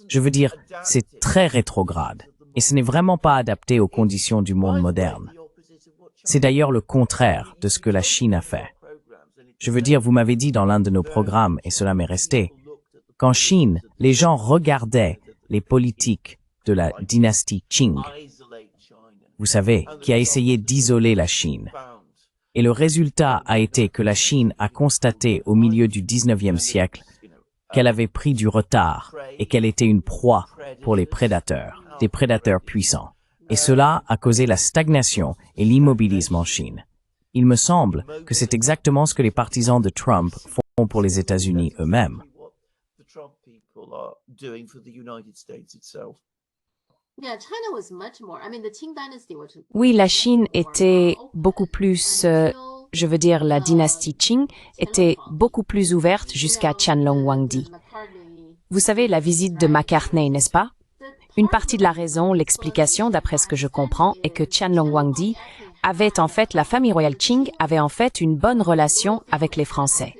Je veux dire, c'est très rétrograde, et ce n'est vraiment pas adapté aux conditions du monde moderne. C'est d'ailleurs le contraire de ce que la Chine a fait. Je veux dire, vous m'avez dit dans l'un de nos programmes, et cela m'est resté, qu'en Chine, les gens regardaient les politiques de la dynastie Qing, vous savez, qui a essayé d'isoler la Chine. Et le résultat a été que la Chine a constaté au milieu du 19e siècle qu'elle avait pris du retard et qu'elle était une proie pour les prédateurs, des prédateurs puissants. Et cela a causé la stagnation et l'immobilisme en Chine. Il me semble que c'est exactement ce que les partisans de Trump font pour les États-Unis eux-mêmes. yeah, China was much more. I mean, the Qing dynasty was. Oui, la Chine était beaucoup plus, je veux dire, la dynastie Qing était beaucoup plus ouverte jusqu'à Qianlong Huangdi. Vous savez, la visite de McCartney, n'est-ce pas? Une partie de la raison, l'explication, d'après ce que je comprends, est que Qianlong Huangdi avait en fait, la famille royale Qing avait en fait une bonne relation avec les Français.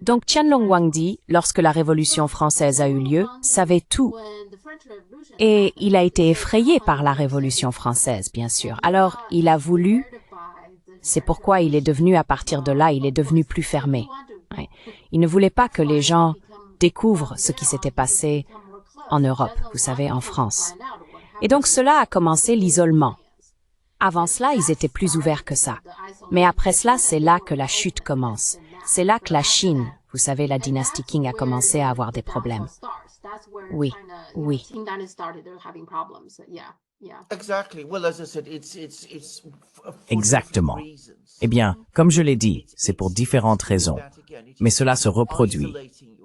Donc Qianlong Huangdi, lorsque la Révolution française a eu lieu, savait tout. Et il a été effrayé par la Révolution française, bien sûr. Alors, il a voulu, c'est pourquoi il est devenu, à partir de là, il est devenu plus fermé. Ouais. Il ne voulait pas que les gens découvrent ce qui s'était passé en Europe, vous savez, en France. Et donc cela a commencé l'isolement. Avant cela, ils étaient plus ouverts que ça. Mais après cela, c'est là que la chute commence. C'est là que la Chine, vous savez, la dynastie Qing a commencé à avoir des problèmes. Oui, oui. Exactement. Eh bien, comme je l'ai dit, c'est pour différentes raisons. Mais cela se reproduit.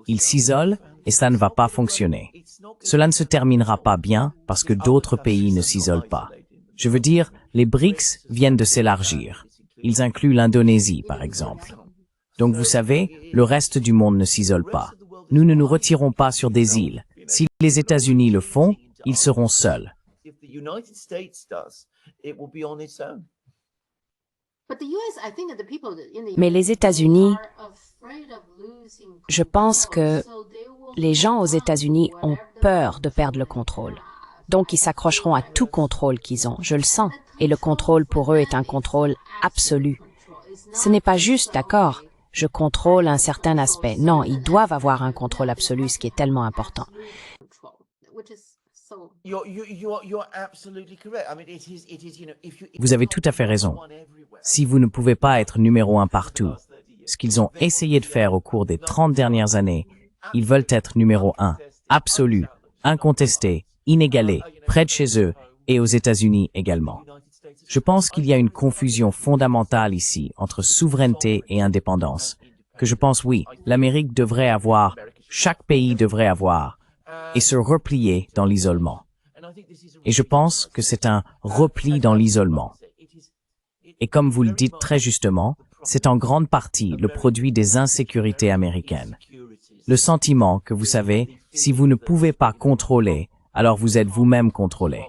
Il s'isole et ça ne va pas fonctionner. Cela ne se terminera pas bien parce que d'autres pays ne s'isolent pas. Je veux dire, les BRICS viennent de s'élargir. Ils incluent l'Indonésie, par exemple. Donc vous savez, le reste du monde ne s'isole pas. Nous ne nous retirons pas sur des îles. Si les États-Unis le font, ils seront seuls. Mais les États-Unis, je pense que les gens aux États-Unis ont peur de perdre le contrôle. Donc ils s'accrocheront à tout contrôle qu'ils ont, je le sens. Et le contrôle pour eux est un contrôle absolu. Ce n'est pas juste, d'accord, je contrôle un certain aspect. Non, ils doivent avoir un contrôle absolu, ce qui est tellement important. Vous avez tout à fait raison. Si vous ne pouvez pas être numéro 1 partout, ce qu'ils ont essayé de faire au cours des 30 dernières années, ils veulent être numéro 1, absolu, incontesté, inégalé, près de chez eux et aux États-Unis également. Je pense qu'il y a une confusion fondamentale ici entre souveraineté et indépendance, que je pense oui, l'Amérique devrait avoir, chaque pays devrait avoir, et se replier dans l'isolement. Et je pense que c'est un repli dans l'isolement. Et comme vous le dites très justement, c'est en grande partie le produit des insécurités américaines. Le sentiment que vous savez, si vous ne pouvez pas contrôler, alors vous êtes vous-même contrôlé.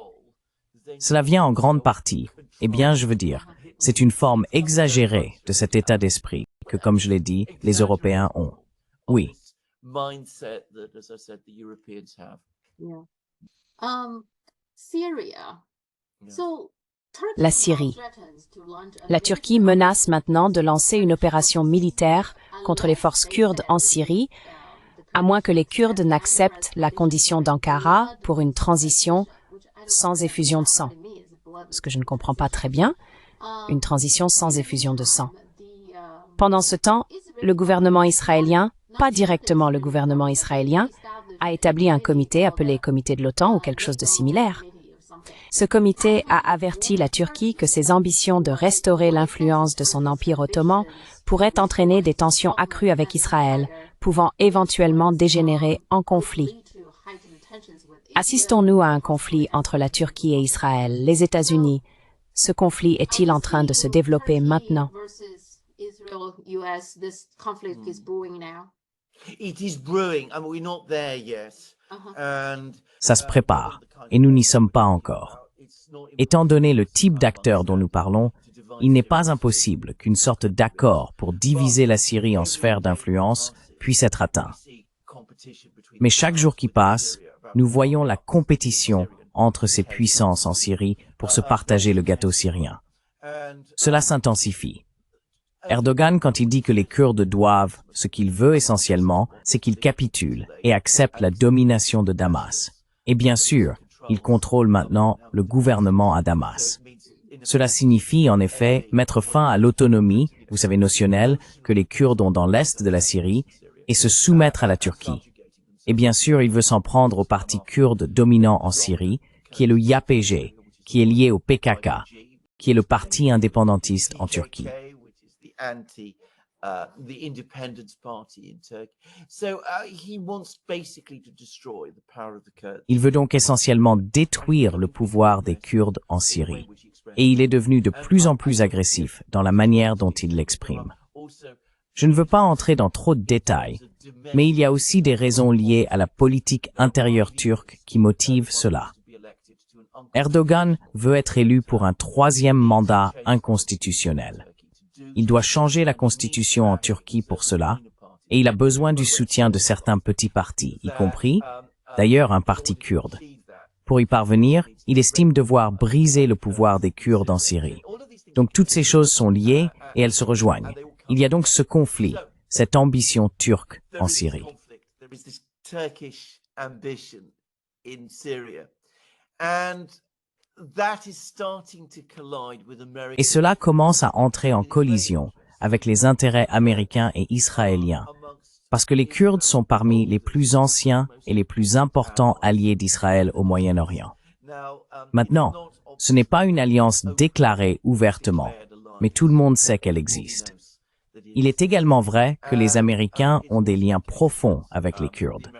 Cela vient en grande partie, eh bien je veux dire, c'est une forme exagérée de cet état d'esprit que, comme je l'ai dit, les Européens ont. Oui. La Syrie. La Turquie menace maintenant de lancer une opération militaire contre les forces kurdes en Syrie, à moins que les Kurdes n'acceptent la condition d'Ankara pour une transition sans effusion de sang. Ce que je ne comprends pas très bien, une transition sans effusion de sang. Pendant ce temps, le gouvernement israélien, pas directement le gouvernement israélien, a établi un comité appelé Comité de l'OTAN ou quelque chose de similaire. Ce comité a averti la Turquie que ses ambitions de restaurer l'influence de son empire ottoman pourraient entraîner des tensions accrues avec Israël, pouvant éventuellement dégénérer en conflit. Assistons-nous à un conflit entre la Turquie et Israël, les États-Unis? Ce conflit est-il en train de se développer maintenant? It is brewing. I mean, we're not there yet. And Ça se prépare, et nous n'y sommes pas encore. Étant donné le type d'acteur dont nous parlons, il n'est pas impossible qu'une sorte d'accord pour diviser la Syrie en sphères d'influence puisse être atteint. Mais chaque jour qui passe, nous voyons la compétition entre ces puissances en Syrie pour se partager le gâteau syrien. Cela s'intensifie. Erdogan, quand il dit que les Kurdes doivent, ce qu'il veut essentiellement, c'est qu'ils capitulent et acceptent la domination de Damas. Et bien sûr, il contrôle maintenant le gouvernement à Damas. Cela signifie en effet mettre fin à l'autonomie, vous savez, notionnelle, que les Kurdes ont dans l'est de la Syrie et se soumettre à la Turquie. Et bien sûr, il veut s'en prendre au parti kurde dominant en Syrie, qui est le YPG, qui est lié au PKK, qui est le parti indépendantiste en Turquie. the Independence Party in Turkey. So he wants basically to destroy the power of the Kurds. Il veut donc essentiellement détruire le pouvoir des Kurdes en Syrie. Et il est devenu de plus en plus agressif dans la manière dont il l'exprime. Je ne veux pas entrer dans trop de détails, mais il y a aussi des raisons liées à la politique intérieure turque qui motivent cela. Erdogan veut être élu pour un troisième mandat inconstitutionnel. Il doit changer la constitution en Turquie pour cela, et il a besoin du soutien de certains petits partis, y compris, d'ailleurs, un parti kurde. Pour y parvenir, il estime devoir briser le pouvoir des Kurdes en Syrie. Donc toutes ces choses sont liées et elles se rejoignent. Il y a donc ce conflit, cette ambition turque en Syrie. Et cela commence à entrer en collision avec les intérêts américains et israéliens, parce que les Kurdes sont parmi les plus anciens et les plus importants alliés d'Israël au Moyen-Orient. Maintenant, ce n'est pas une alliance déclarée ouvertement, mais tout le monde sait qu'elle existe. Il est également vrai que les Américains ont des liens profonds avec les Kurdes.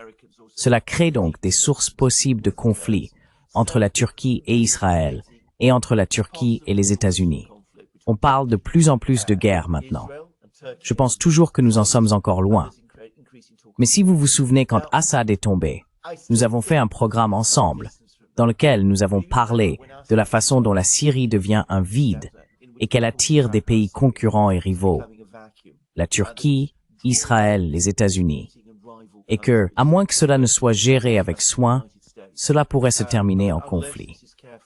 Cela crée donc des sources possibles de conflits entre la Turquie et Israël, et entre la Turquie et les États-Unis. On parle de plus en plus de guerre maintenant. Je pense toujours que nous en sommes encore loin. Mais si vous vous souvenez, quand Assad est tombé, nous avons fait un programme ensemble, dans lequel nous avons parlé de la façon dont la Syrie devient un vide et qu'elle attire des pays concurrents et rivaux, la Turquie, Israël, les États-Unis, et que, à moins que cela ne soit géré avec soin, cela pourrait se terminer en conflit.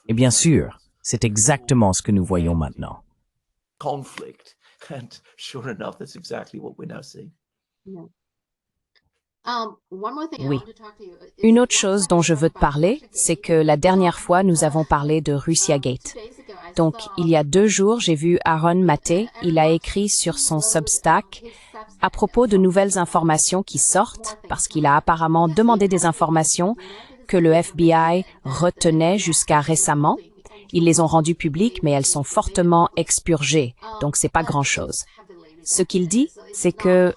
Et bien sûr, c'est exactement ce que nous voyons maintenant. Conflict, and sure enough, that's exactly what we're now seeing. Oui. Une autre chose dont je veux te parler, c'est que la dernière fois, nous avons parlé de Russiagate. Donc, il y a 2 jours, j'ai vu Aaron Maté, il a écrit sur son Substack à propos de nouvelles informations qui sortent, parce qu'il a apparemment demandé des informations que le FBI retenait jusqu'à récemment. Ils les ont rendues publiques, mais elles sont fortement expurgées, donc c'est pas grand-chose. Ce qu'il dit, c'est que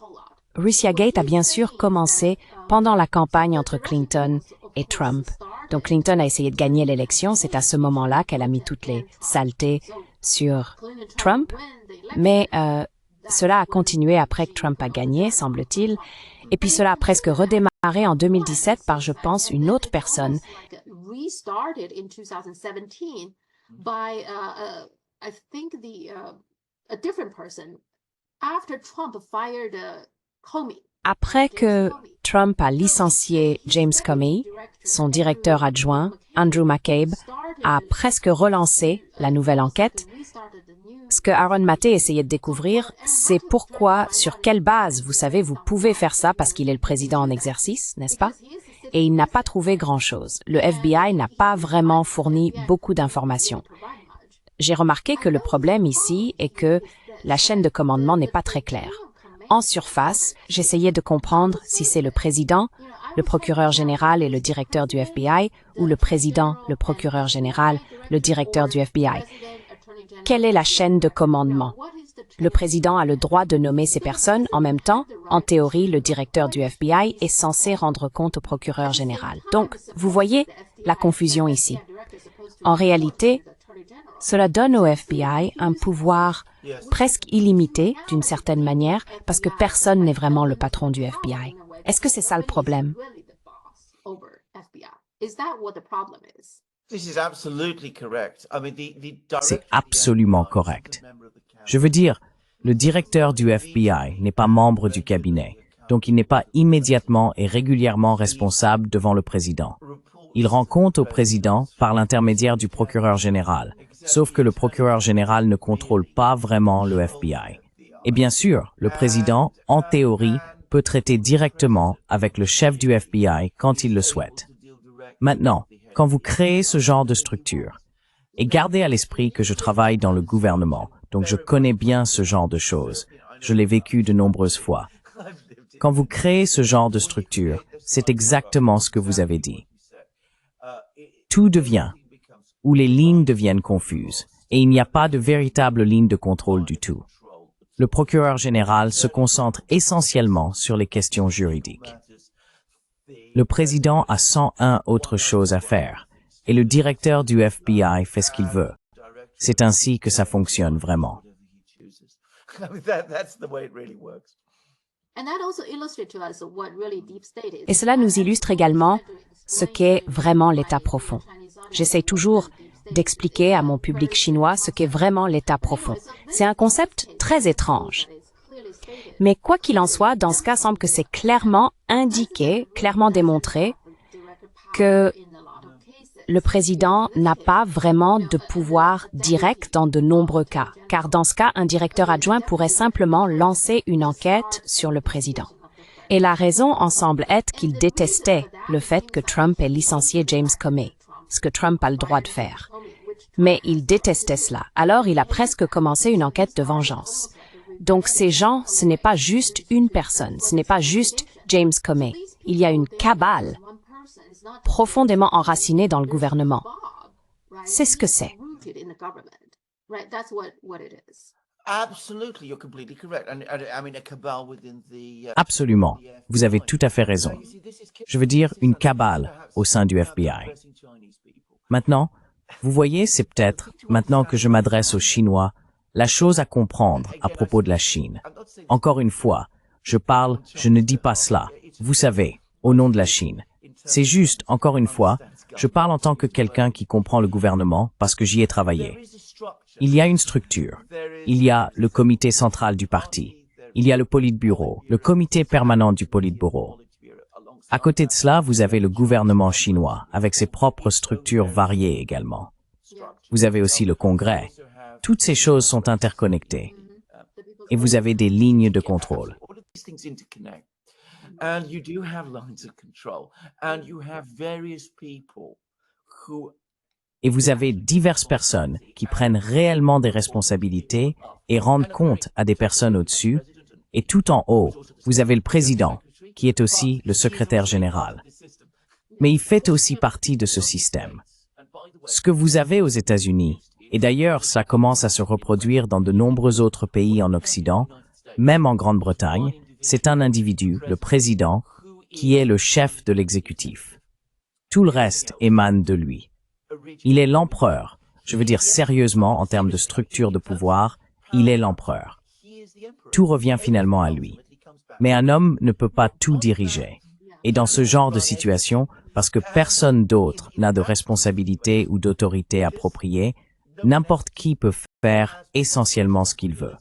Russiagate a bien sûr commencé pendant la campagne entre Clinton et Trump. Donc Clinton a essayé de gagner l'élection, c'est à ce moment-là qu'elle a mis toutes les saletés sur Trump. Mais cela a continué après que Trump a gagné, semble-t-il. Et puis cela a presque redémarré en 2017 par, je pense, une autre personne. Après que Trump a licencié James Comey, son directeur adjoint, Andrew McCabe, a presque relancé la nouvelle enquête. Ce que Aaron Maté essayait de découvrir, c'est pourquoi, sur quelle base, vous savez, vous pouvez faire ça parce qu'il est le président en exercice, n'est-ce pas? Et il n'a pas trouvé grand-chose. Le FBI n'a pas vraiment fourni beaucoup d'informations. J'ai remarqué que le problème ici est que la chaîne de commandement n'est pas très claire. En surface, j'essayais de comprendre si c'est le président, le procureur général et le directeur du FBI, ou le président, le procureur général, le directeur du FBI. Quelle est la chaîne de commandement? Le président a le droit de nommer ces personnes. En même temps, en théorie, le directeur du FBI est censé rendre compte au procureur général. Donc, vous voyez la confusion ici. En réalité, cela donne au FBI un pouvoir presque illimité, d'une certaine manière, parce que personne n'est vraiment le patron du FBI. Est-ce que c'est ça le problème? C'est absolument correct. Je veux dire, le directeur du FBI n'est pas membre du cabinet, donc il n'est pas immédiatement et régulièrement responsable devant le président. Il rend compte au président par l'intermédiaire du procureur général, sauf que le procureur général ne contrôle pas vraiment le FBI. Et bien sûr, le président, en théorie, peut traiter directement avec le chef du FBI quand il le souhaite. Maintenant, quand vous créez ce genre de structure, et gardez à l'esprit que je travaille dans le gouvernement, donc je connais bien ce genre de choses. Je l'ai vécu de nombreuses fois. Quand vous créez ce genre de structure, c'est exactement ce que vous avez dit. Tout devient, ou les lignes deviennent confuses, et il n'y a pas de véritable ligne de contrôle du tout. Le procureur général se concentre essentiellement sur les questions juridiques. Le président a 101 autres choses à faire, et le directeur du FBI fait ce qu'il veut. C'est ainsi que ça fonctionne vraiment. Et cela nous illustre également ce qu'est vraiment l'État profond. J'essaie toujours d'expliquer à mon public chinois ce qu'est vraiment l'État profond. C'est un concept très étrange. Mais quoi qu'il en soit, dans ce cas, semble que c'est clairement indiqué, clairement démontré que le président n'a pas vraiment de pouvoir direct dans de nombreux cas, car dans ce cas, un directeur adjoint pourrait simplement lancer une enquête sur le président. Et la raison en semble être qu'il détestait le fait que Trump ait licencié James Comey, ce que Trump a le droit de faire. Mais il détestait cela, alors il a presque commencé une enquête de vengeance. Donc ces gens, ce n'est pas juste une personne, ce n'est pas juste James Comey. Il y a une cabale profondément enracinée dans le gouvernement. C'est ce que c'est. Absolument. Vous avez tout à fait raison. Je veux dire une cabale au sein du FBI. Maintenant, vous voyez, c'est peut-être, maintenant que je m'adresse aux Chinois, la chose à comprendre à propos de la Chine. Encore une fois, je ne dis pas cela, vous savez, au nom de la Chine. C'est juste, encore une fois, je parle en tant que quelqu'un qui comprend le gouvernement parce que j'y ai travaillé. Il y a une structure. Il y a le comité central du parti. Il y a le politburo, le comité permanent du politburo. À côté de cela, vous avez le gouvernement chinois, avec ses propres structures variées également. Vous avez aussi le Congrès. Toutes ces choses sont interconnectées. Et vous avez des lignes de contrôle. Et vous avez diverses personnes qui prennent réellement des responsabilités et rendent compte à des personnes au-dessus. Et tout en haut, vous avez le président, qui est aussi le secrétaire général. Mais il fait aussi partie de ce système. Ce que vous avez aux États-Unis, et d'ailleurs ça commence à se reproduire dans de nombreux autres pays en Occident, même en Grande-Bretagne, c'est un individu, le président, qui est le chef de l'exécutif. Tout le reste émane de lui. Il est l'empereur. Je veux dire sérieusement en termes de structure de pouvoir, il est l'empereur. Tout revient finalement à lui. Mais un homme ne peut pas tout diriger. Et dans ce genre de situation, parce que personne d'autre n'a de responsabilité ou d'autorité appropriée, n'importe qui peut faire essentiellement ce qu'il veut.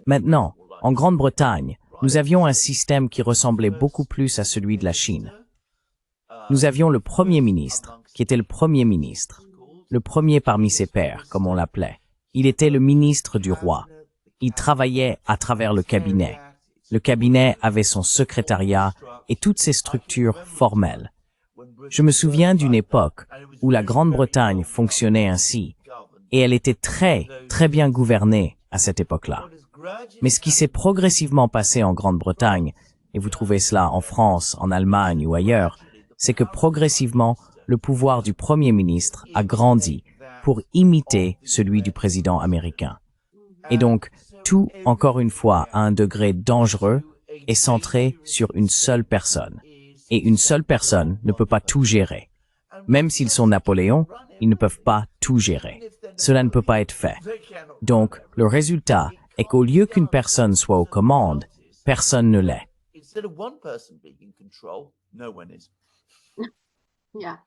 Maintenant, en Grande-Bretagne, nous avions un système qui ressemblait beaucoup plus à celui de la Chine. Nous avions le Premier ministre, qui était le Premier ministre, le premier parmi ses pairs, comme on l'appelait. Il était le ministre du roi. Il travaillait à travers le cabinet. Le cabinet avait son secrétariat et toutes ses structures formelles. Je me souviens d'une époque où la Grande-Bretagne fonctionnait ainsi, et elle était très bien gouvernée à cette époque-là. Mais ce qui s'est progressivement passé en Grande-Bretagne, et vous trouvez cela en France, en Allemagne ou ailleurs, c'est que progressivement, le pouvoir du Premier ministre a grandi pour imiter celui du président américain. Et donc, tout, encore une fois, à un degré dangereux, est centré sur une seule personne. Et une seule personne ne peut pas tout gérer. Même s'ils sont Napoléon, ils ne peuvent pas tout gérer. Cela ne peut pas être fait. Donc, le résultat est qu'au lieu qu'une personne soit aux commandes, personne ne l'est. Instead of one person being in control, no one is. Yeah.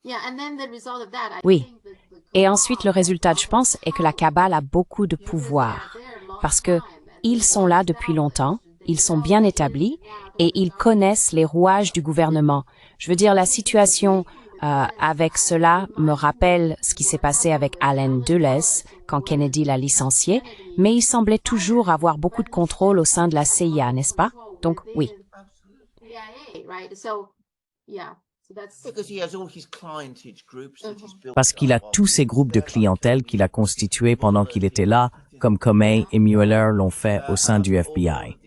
Yeah, and then the result of that, I Oui. think that the Et ensuite, le résultat, je pense, est que la cabale a beaucoup de pouvoir. Parce que ils sont là depuis longtemps, ils sont bien établis et ils connaissent les rouages du gouvernement. Je veux dire, la situation avec cela me rappelle ce qui s'est passé avec Allen Dulles quand Kennedy l'a licencié, mais il semblait toujours avoir beaucoup de contrôle au sein de la CIA, n'est-ce pas? Donc, oui. CIA, right? So, yeah. So that's Because he has all his clientage groups that he's built. Parce qu'il a tous ces groupes de clientèle qu'il a constitués pendant qu'il était là, comme Comey et Mueller l'ont fait au sein du FBI.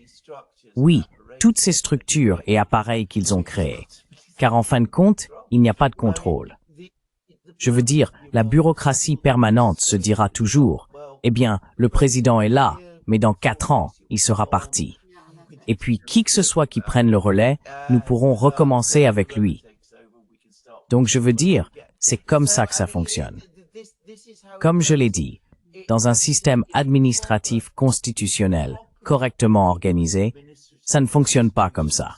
Oui, toutes ces structures et appareils qu'ils ont créés. Car en fin de compte, il n'y a pas de contrôle. Je veux dire, la bureaucratie permanente se dira toujours, eh bien, le président est là, mais dans 4 ans, il sera parti. Et puis, qui que ce soit qui prenne le relais, nous pourrons recommencer avec lui. Donc, je veux dire, c'est comme ça que ça fonctionne. Comme je l'ai dit, dans un système administratif constitutionnel, correctement organisé, ça ne fonctionne pas comme ça.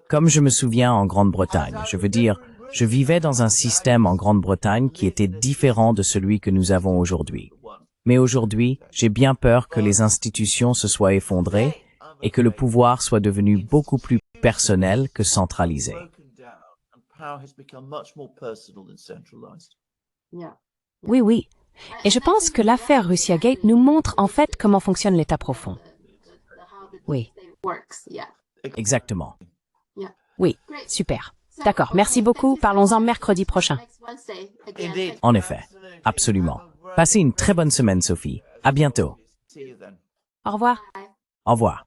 Comme je me souviens en Grande-Bretagne, je veux dire, je vivais dans un système en Grande-Bretagne qui était différent de celui que nous avons aujourd'hui. Mais aujourd'hui, j'ai bien peur que les institutions se soient effondrées et que le pouvoir soit devenu beaucoup plus personnel que centralisé. yeah. Oui, oui. Et je pense que l'affaire Russiagate nous montre en fait comment fonctionne l'État profond. Oui, Works, yeah. Exactement. oui, super. D'accord, merci beaucoup. Parlons-en mercredi prochain. Next Wednesday again. Indeed. En effet, absolument. Passez une très bonne semaine, Sophie. À bientôt. See you then. Au revoir. Au revoir.